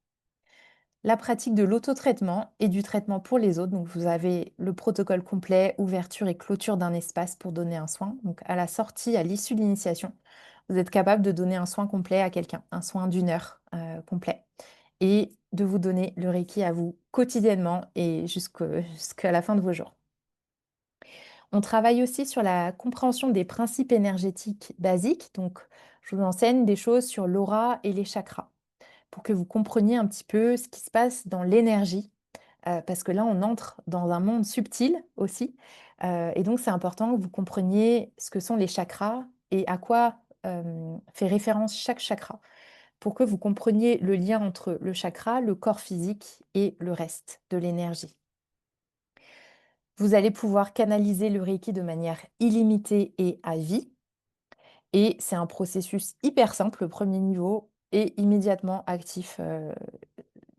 La pratique de l'autotraitement et du traitement pour les autres. Donc, vous avez le protocole complet, ouverture et clôture d'un espace pour donner un soin. Donc, à la sortie, à l'issue de l'initiation, vous êtes capable de donner un soin complet à quelqu'un, un soin d'une heure complet, et de vous donner le Reiki à vous quotidiennement et jusqu'à la fin de vos jours. On travaille aussi sur la compréhension des principes énergétiques basiques. Donc, je vous enseigne des choses sur l'aura et les chakras pour que vous compreniez un petit peu ce qui se passe dans l'énergie, parce que là, on entre dans un monde subtil aussi, et donc c'est important que vous compreniez ce que sont les chakras et à quoi, fait référence chaque chakra, pour que vous compreniez le lien entre le chakra, le corps physique et le reste de l'énergie. Vous allez pouvoir canaliser le Reiki de manière illimitée et à vie, et c'est un processus hyper simple, le premier niveau, et immédiatement actif,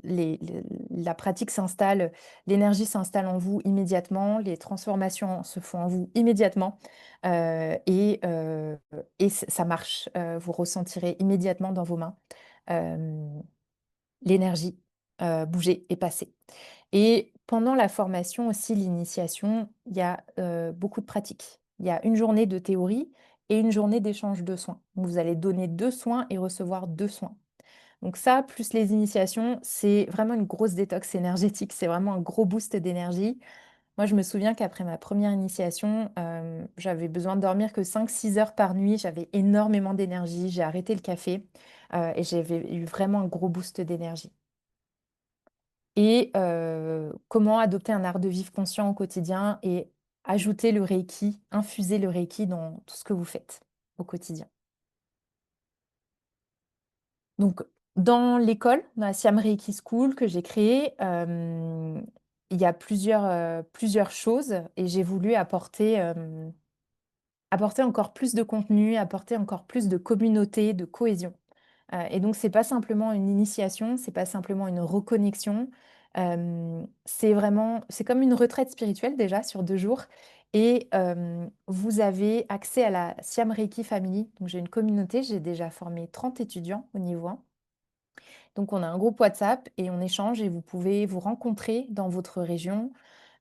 la pratique s'installe, l'énergie s'installe en vous immédiatement, les transformations se font en vous immédiatement, et ça marche. Vous ressentirez immédiatement dans vos mains l'énergie bouger et passer. Et pendant la formation aussi, l'initiation, il y a beaucoup de pratiques. Il y a une journée de théorie et une journée d'échange de soins. Donc, vous allez donner 2 soins et recevoir 2 soins. Donc ça, plus les initiations, c'est vraiment une grosse détox énergétique. C'est vraiment un gros boost d'énergie. Moi, je me souviens qu'après ma première initiation, j'avais besoin de dormir que 5-6 heures par nuit. J'avais énormément d'énergie. J'ai arrêté le café et j'avais eu vraiment un gros boost d'énergie. Et comment adopter un art de vivre conscient au quotidien et ajouter le Reiki, infuser le Reiki dans tout ce que vous faites au quotidien. Donc, dans l'école, dans la Siam Reiki School que j'ai créée, il y a plusieurs choses et j'ai voulu apporter encore plus de contenu, apporter encore plus de communauté, de cohésion. Et donc, c'est pas simplement une initiation, c'est pas simplement une reconnexion. C'est comme une retraite spirituelle déjà sur 2 jours. Et vous avez accès à la Siam Reiki Family. Donc, j'ai une communauté, j'ai déjà formé 30 étudiants au niveau 1. Donc, on a un groupe WhatsApp et on échange et vous pouvez vous rencontrer dans votre région.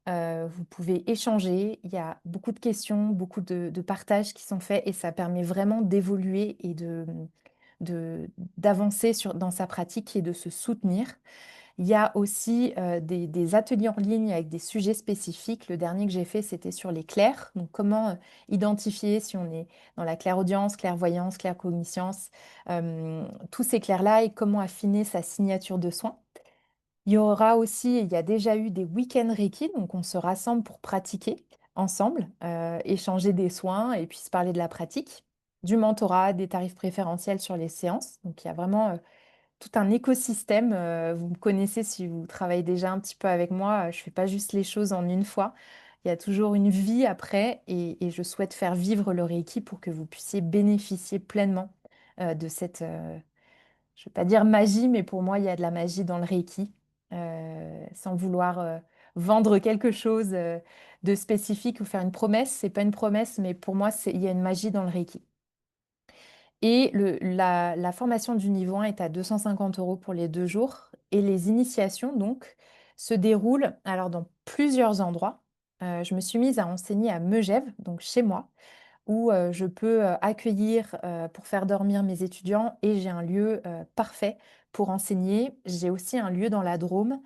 Vous pouvez échanger. Il y a beaucoup de questions, beaucoup de partages qui sont faits et ça permet vraiment d'évoluer et d'avancer dans sa pratique et de se soutenir. Il y a aussi des ateliers en ligne avec des sujets spécifiques. Le dernier que j'ai fait, c'était sur les clairs. Donc, comment identifier si on est dans la clairaudience, clairvoyance, claircogniscience, tous ces clairs-là et comment affiner sa signature de soins. Il y a déjà eu des week-ends Reiki, donc on se rassemble pour pratiquer ensemble, échanger des soins et puis se parler de la pratique, du mentorat, des tarifs préférentiels sur les séances. Donc il y a vraiment tout un écosystème. Vous me connaissez si vous travaillez déjà un petit peu avec moi. Je ne fais pas juste les choses en une fois. Il y a toujours une vie après et je souhaite faire vivre le Reiki pour que vous puissiez bénéficier pleinement de cette, je ne vais pas dire magie, mais pour moi, il y a de la magie dans le Reiki, sans vouloir vendre quelque chose de spécifique ou faire une promesse. C'est pas une promesse, mais pour moi, il y a une magie dans le Reiki. Et la formation du niveau 1 est à 250 € pour les 2 jours. Et les initiations, donc, se déroulent alors dans plusieurs endroits. Je me suis mise à enseigner à Megève, donc chez moi, où je peux accueillir pour faire dormir mes étudiants et j'ai un lieu parfait pour enseigner. J'ai aussi un lieu dans la Drôme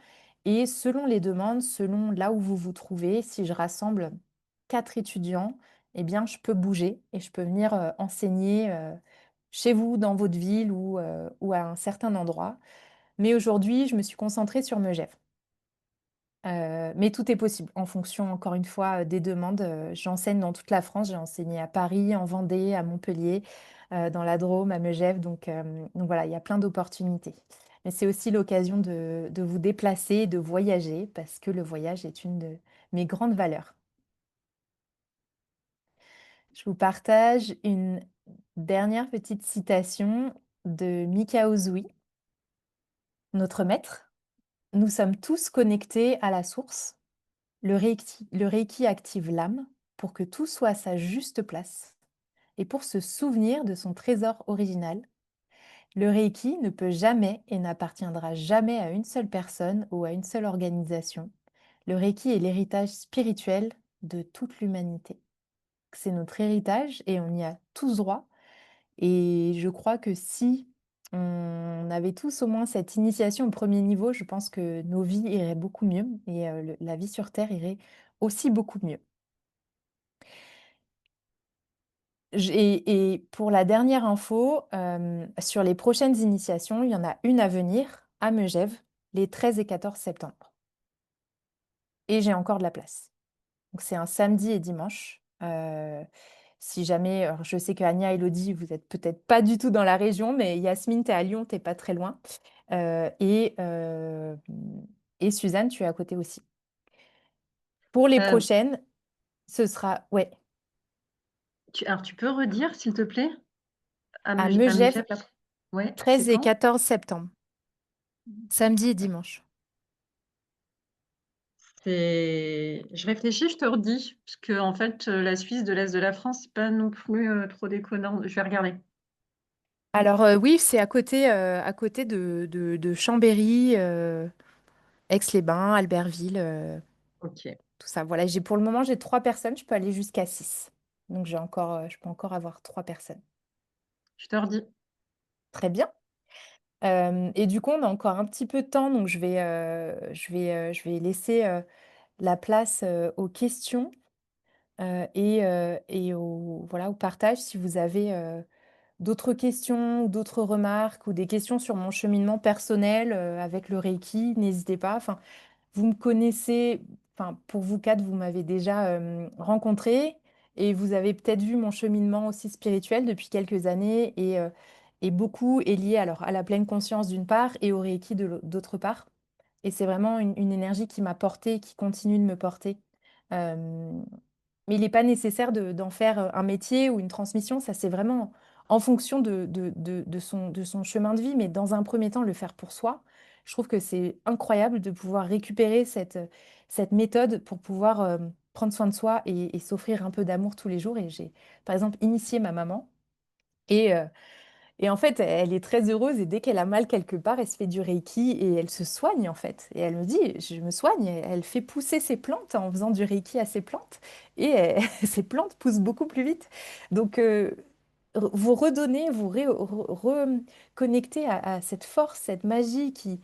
et selon les demandes, selon là où vous vous trouvez, si je rassemble 4 étudiants, eh bien, je peux bouger et je peux venir enseigner chez vous, dans votre ville ou à un certain endroit. Mais aujourd'hui, je me suis concentrée sur Megève. Mais tout est possible en fonction, encore une fois, des demandes. J'enseigne dans toute la France. J'ai enseigné à Paris, en Vendée, à Montpellier, dans la Drôme, à Megève. Donc voilà, il y a plein d'opportunités. Mais c'est aussi l'occasion de vous déplacer, de voyager, parce que le voyage est une de mes grandes valeurs. Je vous partage une dernière petite citation de Mikao Usui, notre maître. Nous sommes tous connectés à la source. Le Reiki active l'âme pour que tout soit à sa juste place et pour se souvenir de son trésor original. Le Reiki ne peut jamais et n'appartiendra jamais à une seule personne ou à une seule organisation. Le Reiki est l'héritage spirituel de toute l'humanité. C'est notre héritage et on y a tous droit. Et je crois que si on avait tous au moins cette initiation au premier niveau, je pense que nos vies iraient beaucoup mieux et la vie sur Terre irait aussi beaucoup mieux. Et pour la dernière info, sur les prochaines initiations, il y en a une à venir à Megève, les 13 et 14 septembre. Et j'ai encore de la place. Donc c'est un samedi et dimanche. Si jamais, alors je sais que Anya, Elodie, vous êtes peut-être pas du tout dans la région, mais Yasmine, tu es à Lyon, t'es pas très loin. Euh, et, euh, et Suzanne, tu es à côté aussi. Pour les Euh, prochaines, ce sera, ouais, alors, tu peux redire, s'il te plaît, à À Megève, Megève, ouais, c'est 13 et quand? 14 septembre, samedi et dimanche. Je réfléchis, je te redis, parce que en fait, la Suisse de l'Est de la France, c'est pas non plus trop déconnant. Je vais regarder. Alors oui, c'est à côté de Chambéry, Aix-les-Bains, Albertville, Ok, tout ça. Voilà, pour le moment, j'ai 3 personnes, je peux aller jusqu'à 6. Donc je peux encore avoir 3 personnes. je te redis. Très bien. Et du coup, on a encore un petit peu de temps, donc je vais laisser la place aux questions et voilà, au partage. Si vous avez d'autres questions ou d'autres remarques ou des questions sur mon cheminement personnel avec le Reiki, n'hésitez pas. Enfin, vous me connaissez, enfin, pour vous quatre, vous m'avez déjà rencontré et vous avez peut-être vu mon cheminement aussi spirituel depuis quelques années et beaucoup est lié alors à la pleine conscience d'une part et au Reiki d'autre part. Et c'est vraiment une énergie qui m'a portée, qui continue de me porter. Euh, mais il n'est pas nécessaire d'en faire un métier ou une transmission. Ça, c'est vraiment en fonction de son chemin de vie. Mais dans un premier temps, le faire pour soi. Je trouve que c'est incroyable de pouvoir récupérer cette méthode pour pouvoir prendre soin de soi et s'offrir un peu d'amour tous les jours. Et j'ai, par exemple, initié ma maman. Et, euh, et en fait, elle est très heureuse et dès qu'elle a mal quelque part, elle se fait du Reiki et elle se soigne en fait. Et elle me dit, je me soigne. Elle fait pousser ses plantes en faisant du Reiki à ses plantes et ses plantes poussent beaucoup plus vite. Donc, vous redonnez, reconnectez à cette force, cette magie qui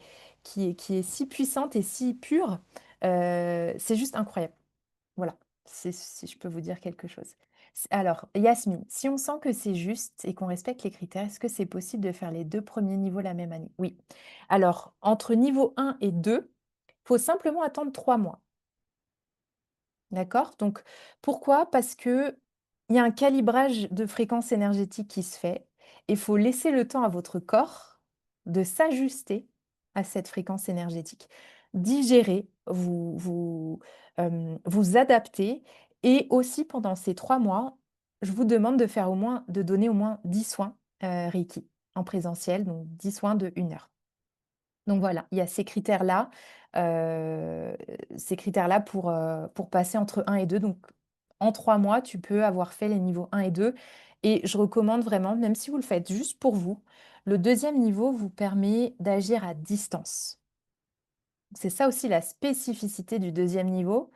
est si puissante et si pure. C'est juste incroyable. Voilà, si je peux vous dire quelque chose. Alors, Yasmine, si on sent que c'est juste et qu'on respecte les critères, est-ce que c'est possible de faire les 2 premiers niveaux la même année? Oui. Alors, entre niveau 1 et 2, il faut simplement attendre 3 mois. D'accord? Donc, pourquoi? Parce que il y a un calibrage de fréquence énergétique qui se fait et il faut laisser le temps à votre corps de s'ajuster à cette fréquence énergétique, digérer, vous adapter et aussi pendant ces 3 mois, je vous demande de donner au moins 10 soins Reiki en présentiel, donc 10 soins de 1 heure. Donc voilà, il y a heu, ces critères-là pour passer entre 1 et 2. Donc en 3 mois, tu peux avoir fait les niveaux 1 et 2 et je recommande vraiment, même si vous le faites juste pour vous, le deuxième niveau vous permet d'agir à distance. C'est ça aussi la spécificité du deuxième niveau,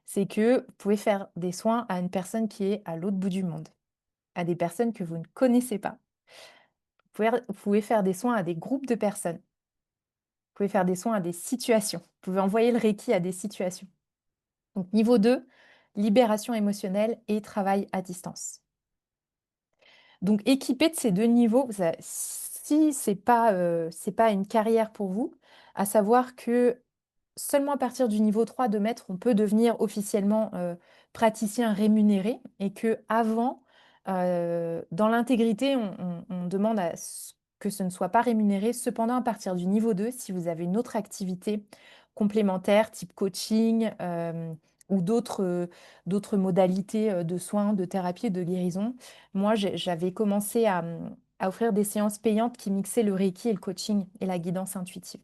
c'est que vous pouvez faire des soins à une personne qui est à l'autre bout du monde, à des personnes que vous ne connaissez pas. Vous pouvez faire des soins à des groupes de personnes. Vous pouvez faire des soins à des situations. Vous pouvez envoyer le Reiki à des situations. Donc niveau 2, libération émotionnelle et travail à distance. Donc équipé de ces 2 niveaux, si c'est pas une carrière pour vous, à savoir que seulement à partir du niveau 3 de maître, on peut devenir officiellement praticien rémunéré et que avant, dans l'intégrité, on demande que ce ne soit pas rémunéré. Cependant, à partir du niveau 2, si vous avez une autre activité complémentaire, type coaching, ou d'autres modalités de soins, de thérapie et de guérison. Moi, j'avais commencé à offrir des séances payantes qui mixaient le Reiki et le coaching et la guidance intuitive.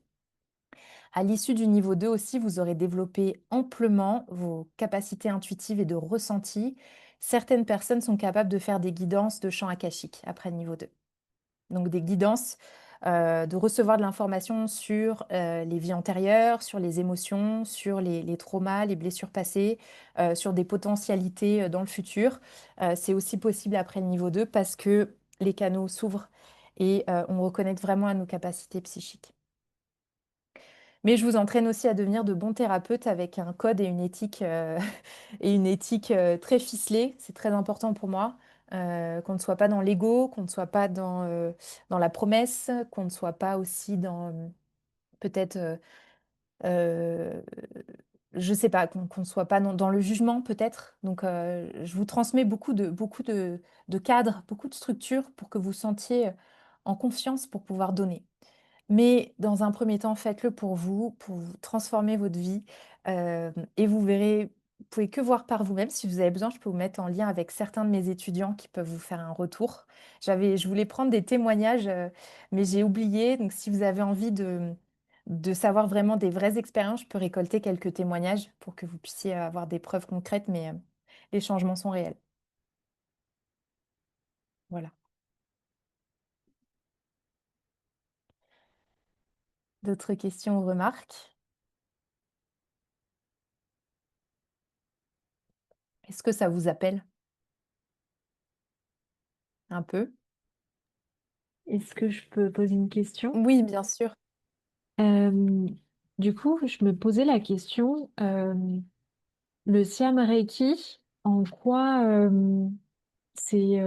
À l'issue du niveau 2 aussi, vous aurez développé amplement vos capacités intuitives et de ressenti. Certaines personnes sont capables de faire des guidances de champ akashique après le niveau 2. Donc des guidances, de recevoir de l'information sur les vies antérieures, sur les émotions, sur les traumas, les blessures passées, sur des potentialités dans le futur. C'est aussi possible après le niveau 2 parce que les canaux s'ouvrent et on reconnecte vraiment à nos capacités psychiques. Mais je vous entraîne aussi à devenir de bons thérapeutes avec un code et une éthique très ficelée. C'est très important pour moi. Qu'on ne soit pas dans l'ego, qu'on ne soit pas dans la promesse, qu'on ne soit pas aussi dans peut-être, euh, je sais pas, qu'on ne soit pas dans le jugement peut-être. Donc, je vous transmets beaucoup de cadres, beaucoup de structures pour que vous sentiez en confiance pour pouvoir donner. Mais dans un premier temps, faites-le pour vous transformer votre vie, et vous verrez, vous pouvez que voir par vous-même. Si vous avez besoin, je peux vous mettre en lien avec certains de mes étudiants qui peuvent vous faire un retour. Je voulais prendre des témoignages, mais j'ai oublié. Donc si vous avez envie de savoir vraiment des vraies expériences, je peux récolter quelques témoignages pour que vous puissiez avoir des preuves concrètes, mais les changements sont réels. Voilà. D'autres questions ou remarques? Est-ce que ça vous appelle un peu? Est-ce que je peux poser une question? Oui, bien sûr. Euh, du coup, je me posais la question, le Siam Reiki, en quoi c'est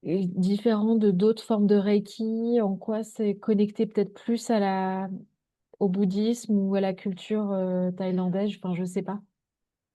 différent de d'autres formes de Reiki? En quoi c'est connecté peut-être plus au bouddhisme ou à la culture thaïlandaise? Enfin, je sais pas.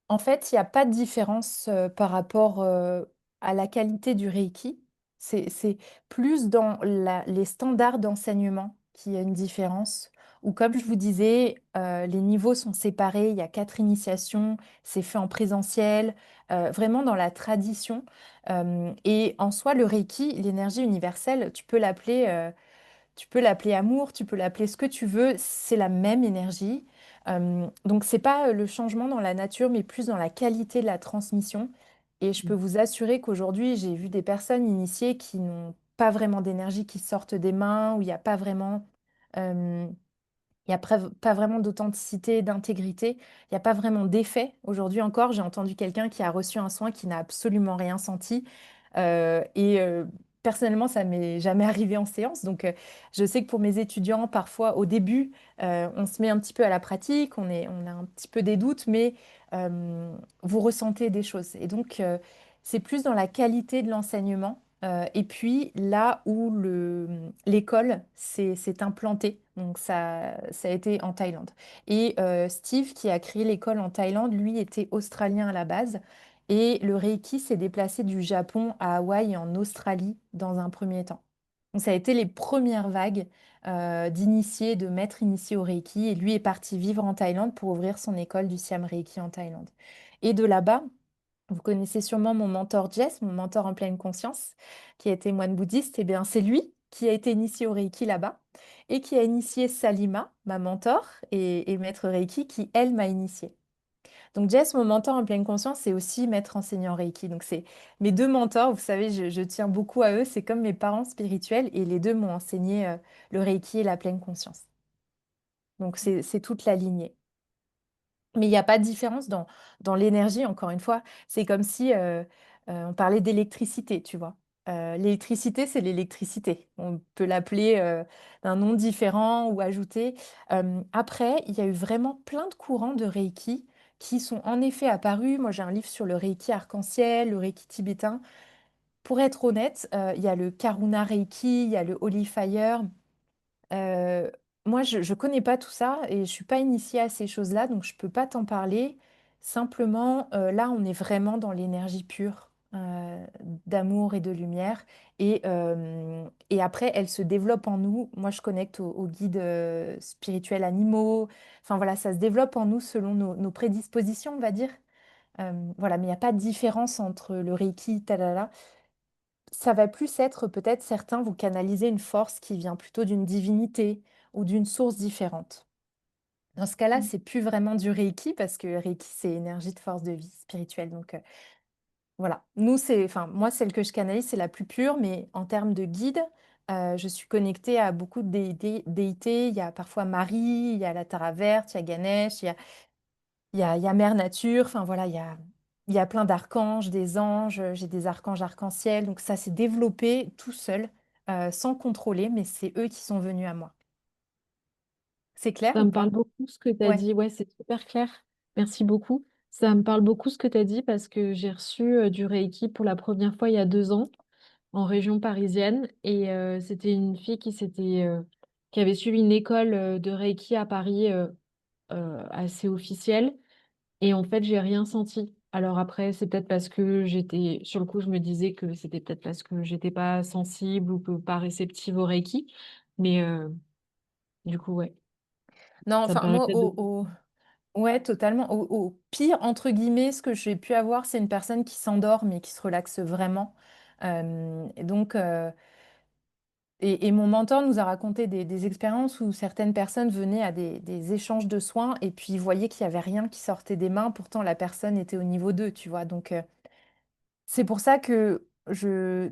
En fait, il y a pas de différence, par rapport, à la qualité du Reiki. C'est plus dans les standards d'enseignement qu'il y a une différence. Ou comme je vous disais, les niveaux sont séparés. Il y a 4 initiations, c'est fait en présentiel, vraiment dans la tradition. Et en soi, le Reiki, l'énergie universelle, tu peux l'appeler amour, tu peux l'appeler ce que tu veux, c'est la même énergie. Donc, c'est pas le changement dans la nature, mais plus dans la qualité de la transmission. Et je peux vous assurer qu'aujourd'hui, j'ai vu des personnes initiées qui n'ont pas vraiment d'énergie qui sortent des mains, où il n'y a pas vraiment, euh, il y a pas vraiment d'authenticité, d'intégrité, il n'y a pas vraiment d'effet. Aujourd'hui encore, j'ai entendu quelqu'un qui a reçu un soin qui n'a absolument rien senti. Et personnellement, ça m'est jamais arrivé en séance. Donc, je sais que pour mes étudiants, parfois, au début, on se met un petit peu à la pratique, on a un petit peu des doutes, mais vous ressentez des choses. Et donc, c'est plus dans la qualité de l'enseignement. Et puis, là où l'école s'est implantée, donc ça a été en Thaïlande. Et Steve, qui a créé l'école en Thaïlande, lui était australien à la base. Et le Reiki s'est déplacé du Japon à Hawaï et en Australie dans un premier temps. Donc ça a été les premières vagues d'initiés, de maîtres initiés au Reiki. Et lui est parti vivre en Thaïlande pour ouvrir son école du Siam Reiki en Thaïlande. Et de là-bas, vous connaissez sûrement mon mentor Jess, mon mentor en pleine conscience, qui a été moine bouddhiste. Et bien c'est lui qui a été initié au Reiki là-bas et qui a initié Salima, ma mentor et maître Reiki, qui elle m'a initiée. Donc Jess, mon mentor en pleine conscience, c'est aussi maître enseignant Reiki. Donc c'est mes deux mentors, vous savez, je tiens beaucoup à eux, c'est comme mes parents spirituels et les deux m'ont enseigné le Reiki et la pleine conscience. Donc c'est toute la lignée. Mais il n'y a pas de différence dans l'énergie, encore une fois. C'est comme si on parlait d'électricité, tu vois. L'électricité, c'est l'électricité. On peut l'appeler d'un nom différent ou ajouter. Après, il y a eu vraiment plein de courants de Reiki qui sont en effet apparus. Moi, j'ai un livre sur le Reiki arc-en-ciel, le Reiki tibétain. Pour être honnête, il y a le Karuna Reiki, il y a le Holy Fire. Euh, Moi, je ne connais pas tout ça et je ne suis pas initiée à ces choses-là, donc je ne peux pas t'en parler. Simplement, là, on est vraiment dans l'énergie pure. euh, d'amour et de lumière. Et après, elle se développe en nous. Moi, je connecte aux guides spirituels animaux. Enfin voilà, ça se développe en nous selon nos prédispositions, on va dire. Voilà, mais il n'y a pas de différence entre le Reiki, talala. Ça va plus être peut-être certains, vous canalisez une force qui vient plutôt d'une divinité ou d'une source différente. Dans ce cas-là, Mm. c'est plus vraiment du Reiki parce que Reiki, c'est énergie de force de vie spirituelle. Donc voilà, nous, enfin, moi, celle que je canalise, c'est la plus pure, mais en termes de guide, je suis connectée à beaucoup de déités. Il y a parfois Marie, il y a la Tara verte, il y a Ganesh, il y a Mère Nature. Enfin voilà, il y a plein d'archanges, des anges. J'ai des archanges arc-en-ciel. Donc ça s'est développé tout seul, sans contrôler, mais c'est eux qui sont venus à moi. C'est clair Ça ou me parle pas? beaucoup ce que tu as Ouais. dit. Ouais, c'est super clair. Merci beaucoup. Ça me parle beaucoup ce que tu as dit parce que j'ai reçu du Reiki pour la première fois il y a 2 ans en région parisienne. Et c'était une fille qui avait suivi une école de Reiki à Paris assez officielle. Et en fait, j'ai rien senti. Alors après, c'est peut-être parce que sur le coup, je me disais que c'était peut-être parce que j'étais pas sensible ou que pas réceptive au Reiki. Mais du coup, ouais, Non, ça me enfin, permet moi, peut-être de... ouais, totalement. Au pire, entre guillemets, ce que j'ai pu avoir, c'est une personne qui s'endort, mais qui se relaxe vraiment. Et donc, et mon mentor nous a raconté des expériences où certaines personnes venaient à des échanges de soins et puis voyaient qu'il n'y avait rien qui sortait des mains. Pourtant, la personne était au niveau 2, tu vois. Donc, c'est pour ça que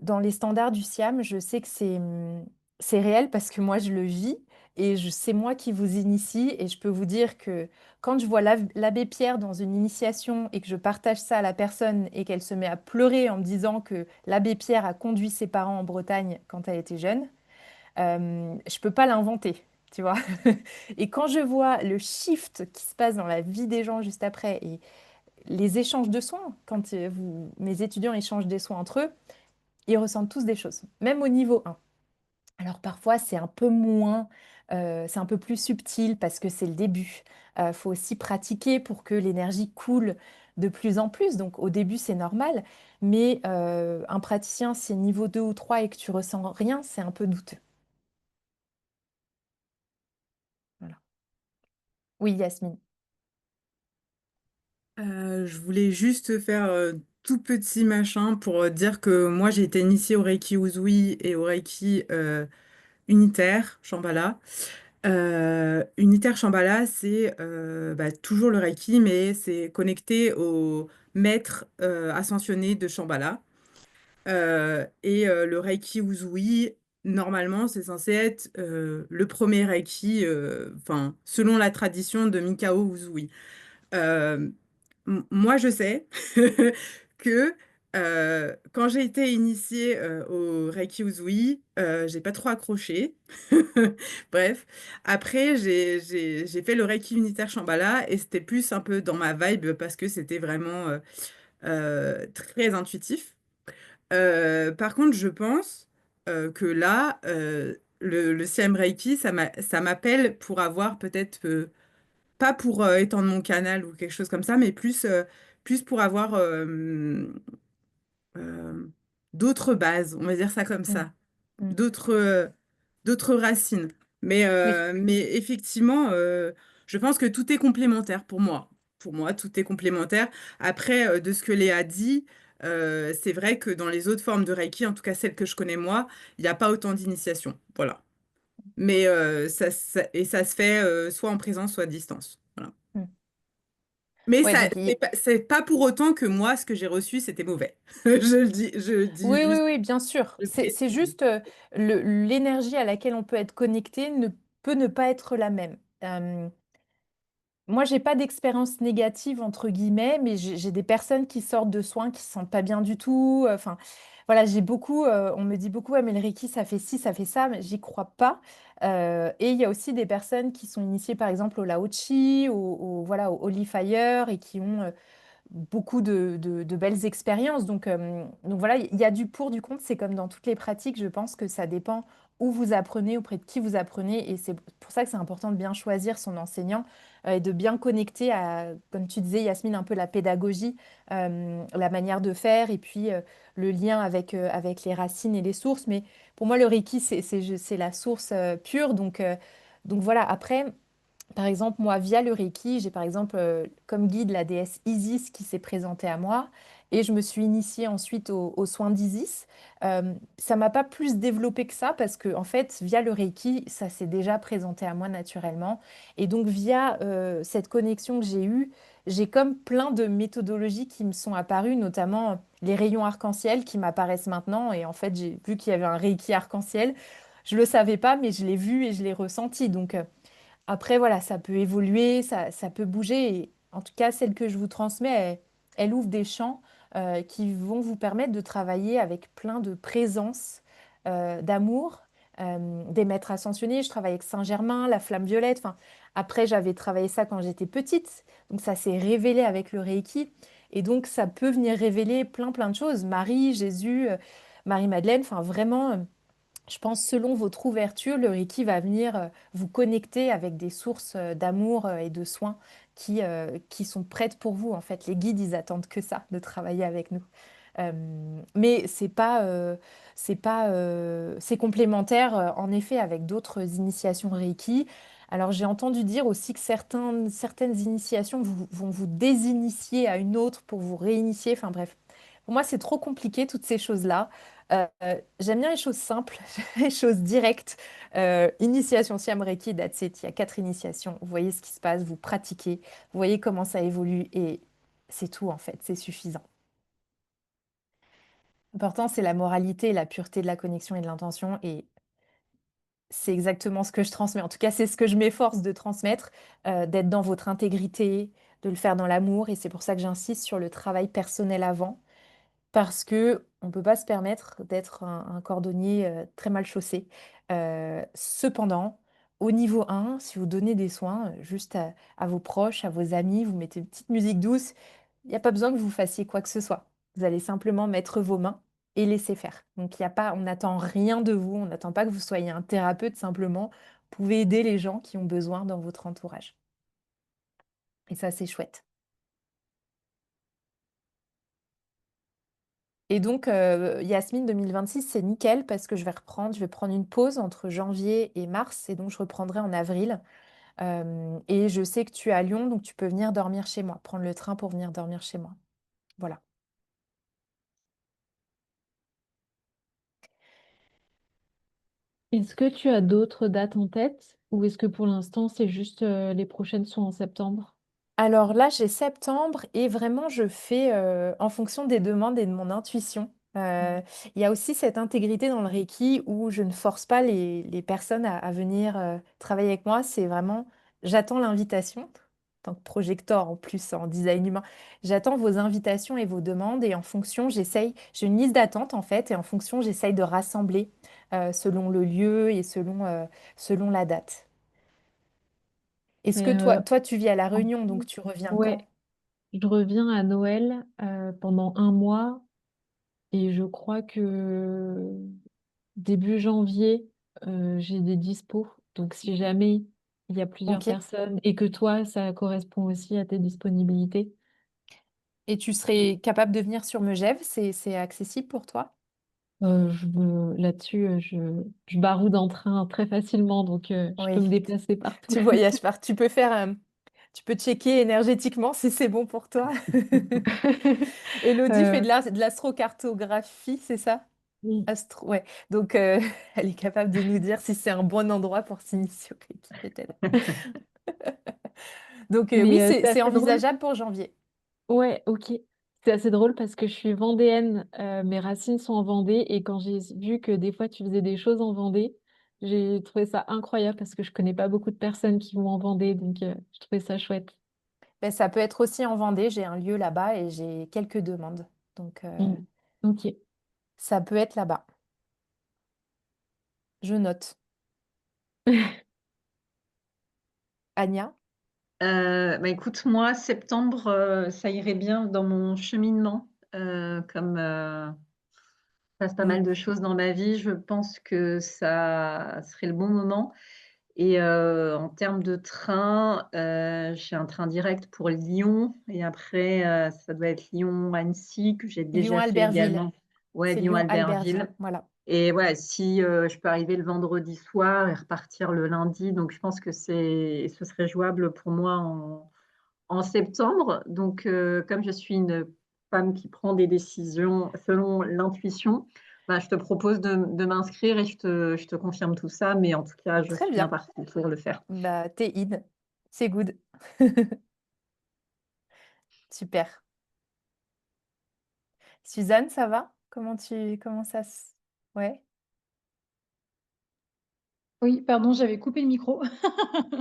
dans les standards du SIAM, je sais que c'est réel parce que moi, je le vis et c'est moi qui vous initie. Et je peux vous dire que quand je vois l'abbé Pierre dans une initiation et que je partage ça à la personne et qu'elle se met à pleurer en me disant que l'abbé Pierre a conduit ses parents en Bretagne quand elle était jeune, je peux pas l'inventer. Tu vois? Et quand je vois le shift qui se passe dans la vie des gens juste après les échanges de soins, quand mes étudiants échangent des soins entre eux, ils ressentent tous des choses, même au niveau 1. Alors parfois, c'est un peu moins, c'est un peu plus subtil parce que c'est le début. Il faut aussi pratiquer pour que l'énergie coule de plus en plus. Donc au début, c'est normal, mais un praticien, c'est niveau 2 ou 3 et que tu ressens rien, c'est un peu douteux. Voilà. Oui, Yasmine. Je voulais juste faire tout petit machin pour dire que moi j'ai été initiée au Reiki Uzui et au Reiki unitaire Shambhala. Unitaire Shambhala, c'est toujours le Reiki, mais c'est connecté au maître ascensionné de Shambhala. Et le Reiki Uzui, normalement, c'est censé être le premier Reiki, enfin, selon la tradition de Mikao Uzui. Euh, Moi, je sais que quand j'ai été initiée au Reiki Uzui, j'ai pas trop accroché. Bref, après, j'ai fait le Reiki unitaire Shambhala et c'était plus un peu dans ma vibe parce que c'était vraiment très intuitif. Par contre, je pense que là, le CM Reiki, ça m'appelle pour avoir peut-être pas pour étendre mon canal ou quelque chose comme ça, mais plus pour avoir euh, d'autres bases, on va dire ça comme Mm, ça, mm. d'autres racines. Oui. Mais effectivement, je pense que tout est complémentaire pour moi. Pour moi, tout est complémentaire. Après, de ce que Léa dit, c'est vrai que dans les autres formes de Reiki, en tout cas celles que je connais moi, il n'y a pas autant d'initiation. Voilà. Mais et ça se fait soit en présence, soit à distance. Voilà. Mm. Mais Ouais, ça, donc c'est pas pour autant que moi, ce que j'ai reçu, c'était mauvais. Je le dis oui, oui, juste, oui, bien sûr. je C'est précise. juste l'énergie à laquelle on peut être connecté ne peut ne pas être la même. Moi, j'ai pas d'expérience négative entre guillemets, mais j'ai des personnes qui sortent de soins qui se sentent pas bien du tout. Enfin, voilà, j'ai beaucoup. On me dit beaucoup, ouais, mais le Reiki, ça fait ci, ça fait ça, mais j'y crois pas. Et il y a aussi des personnes qui sont initiées, par exemple, au Lao-Chi, voilà, au Holy Fire, et qui ont beaucoup de belles expériences. Donc voilà, il y a du pour, du contre. C'est comme dans toutes les pratiques. Je pense que ça dépend où vous apprenez, auprès de qui vous apprenez. Et c'est pour ça que c'est important de bien choisir son enseignant et de bien connecter à, comme tu disais, Yasmine, un peu la pédagogie, la manière de faire et puis le lien avec les racines et les sources. Mais pour moi, le Reiki, c'est la source pure. Donc voilà, après. Par exemple, moi, via le Reiki, j'ai par exemple comme guide la déesse Isis qui s'est présentée à moi et je me suis initiée ensuite aux soins d'Isis. Ça m'a pas plus développé que ça parce que en fait, via le Reiki, ça s'est déjà présenté à moi naturellement. Et donc, via cette connexion que j'ai eue, j'ai comme plein de méthodologies qui me sont apparues, notamment les rayons arc-en-ciel qui m'apparaissent maintenant. Et en fait, j'ai vu qu'il y avait un Reiki arc-en-ciel. Je le savais pas, mais je l'ai vu et je l'ai ressenti. Après, voilà, ça peut évoluer, ça peut bouger. Et en tout cas, celle que je vous transmets, elle ouvre des champs qui vont vous permettre de travailler avec plein de présence, d'amour, des maîtres ascensionnés. Je travaille avec Saint-Germain, la flamme violette. Enfin, après, j'avais travaillé ça quand j'étais petite. Donc, ça s'est révélé avec le Reiki. Et donc, ça peut venir révéler plein de choses. Marie, Jésus, Marie-Madeleine. Enfin, vraiment. Je pense, selon votre ouverture, le Reiki va venir vous connecter avec des sources d'amour et de soins qui sont prêtes pour vous. En fait, les guides, ils attendent que ça, de travailler avec nous. Euh, mais c'est complémentaire, en effet, avec d'autres initiations Reiki. Alors, j'ai entendu dire aussi que certaines initiations vont vous désinitier à une autre pour vous réinitier. Enfin bref, pour moi, c'est trop compliqué, toutes ces choses-là. J'aime bien les choses simples, les choses directes. Initiation Siam Reiki, that's it. Il y a 4 initiations. Vous voyez ce qui se passe, vous pratiquez, vous voyez comment ça évolue et c'est tout en fait, c'est suffisant. L'important, c'est la moralité, la pureté de la connexion et de l'intention et c'est exactement ce que je transmets. En tout cas, c'est ce que je m'efforce de transmettre, d'être dans votre intégrité, de le faire dans l'amour et c'est pour ça que j'insiste sur le travail personnel avant. Parce que on ne peut pas se permettre d'être un cordonnier très mal chaussé. Cependant, au niveau 1, si vous donnez des soins juste à vos proches, à vos amis, vous mettez une petite musique douce, il n'y a pas besoin que vous fassiez quoi que ce soit. Vous allez simplement mettre vos mains et laisser faire. Donc, il y a pas, on n'attend rien de vous, on n'attend pas que vous soyez un thérapeute, simplement, vous pouvez aider les gens qui ont besoin dans votre entourage. Et ça, c'est chouette. Et donc, Yasmine 2026, c'est nickel parce que je vais prendre une pause entre janvier et mars et donc je reprendrai en avril. Et je sais que tu es à Lyon, donc tu peux venir dormir chez moi, prendre le train pour venir dormir chez moi. Voilà. Est-ce que tu as d'autres dates en tête ou est-ce que pour l'instant c'est juste les prochaines sont en septembre? Alors là, j'ai septembre et vraiment, je fais en fonction des demandes et de mon intuition. Mm. Il y a aussi cette intégrité dans le Reiki où je ne force pas les personnes à venir travailler avec moi. C'est vraiment, j'attends l'invitation, en tant que projecteur en plus en design humain. J'attends vos invitations et vos demandes et en fonction, j'ai une liste d'attente en fait, et en fonction, j'essaye de rassembler selon le lieu et selon la date. Est-ce que Mais, toi, tu vis à La en Réunion, donc plus, tu reviens quand? ouais, je reviens à Noël pendant un mois et je crois que début janvier, j'ai des dispos. Donc si jamais il y a plusieurs Ok. personnes et que toi, ça correspond aussi à tes disponibilités, Et tu serais capable de venir sur Megève, c'est accessible pour toi? là-dessus, je baroude en train très facilement, donc je peux Oui, me déplacer partout. tu voyages par, tu peux checker énergétiquement si c'est bon pour toi. Elodie fait Euh, de l'astrocartographie, c'est ça? oui. Astro, ouais. Donc, elle est capable de nous dire si c'est un bon endroit pour s'initier au Reiki, peut-être. Donc, Mais oui, c'est c'est assez drôle. envisageable pour janvier. Ouais, ok. C'est assez drôle parce que je suis vendéenne, mes racines sont en Vendée et quand j'ai vu que des fois tu faisais des choses en Vendée, j'ai trouvé ça incroyable parce que je connais pas beaucoup de personnes qui vont en Vendée, donc je trouvais ça chouette. Ben, ça peut être aussi en Vendée, j'ai un lieu là-bas et j'ai quelques demandes. Donc, Mm. Ok. ça peut être là-bas. Je note. Anya? Bah écoute, moi, septembre, ça irait bien dans mon cheminement, comme passe pas mal Mm. de choses dans ma vie. Je pense que ça serait le bon moment. Et en termes de train, j'ai un train direct pour Lyon et après, ça doit être Lyon-Annecy que j'ai déjà fait Lyon-Albertville. également. Ouais, C'est Lyon-Albertville. Lyon-Albertville. Voilà. Et ouais, si je peux arriver le vendredi soir et repartir le lundi, donc je pense que ce serait jouable pour moi en septembre. Donc, comme je suis une femme qui prend des décisions selon l'intuition, bah, je te propose de m'inscrire et je te confirme tout ça. Mais en tout cas, je Très suis bien bien. partie pour le faire. Bah, t'es in. C'est good. Super. Suzanne, ça va? Comment ça se... Ouais, Oui, pardon, j'avais coupé le micro.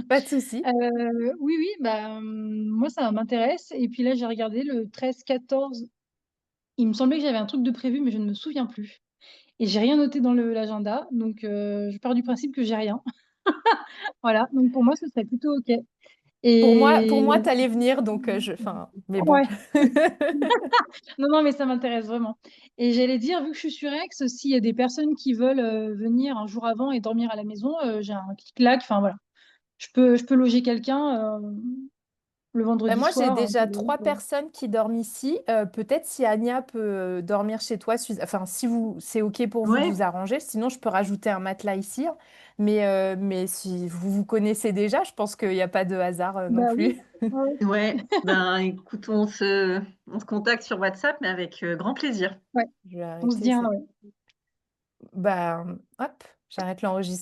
pas de souci. Oui, oui, bah, moi, ça m'intéresse. Et puis là, j'ai regardé le 13-14. Il me semblait que j'avais un truc de prévu, mais je ne me souviens plus. Et j'ai rien noté dans l'agenda. Donc, je pars du principe que j'ai rien. Voilà. Donc, pour moi, ce serait plutôt OK. Pour Et moi, t'allais venir, donc enfin, mais bon. ouais, non, non, mais ça m'intéresse vraiment. Et j'allais dire, vu que je suis sur Aix, s'il y a des personnes qui veulent venir un jour avant et dormir à la maison, j'ai un clic-clac. Enfin, voilà. Je peux loger quelqu'un le Bah, vendredi moi, j'ai soir, hein, déjà 3 personnes qui dorment ici. Peut-être si Anya peut dormir chez toi, enfin, si c'est OK pour vous de Ouais, vous arranger. Sinon, je peux rajouter un matelas ici, hein. Mais si vous vous connaissez déjà, je pense qu'il n'y a pas de hasard non Bah oui. plus. Ouais, ouais. Ben, écoute, on se contacte sur WhatsApp, mais avec grand plaisir. ouais. Je vais On se arrêter dit, ça. ouais. Bah, hop, j'arrête l'enregistrement.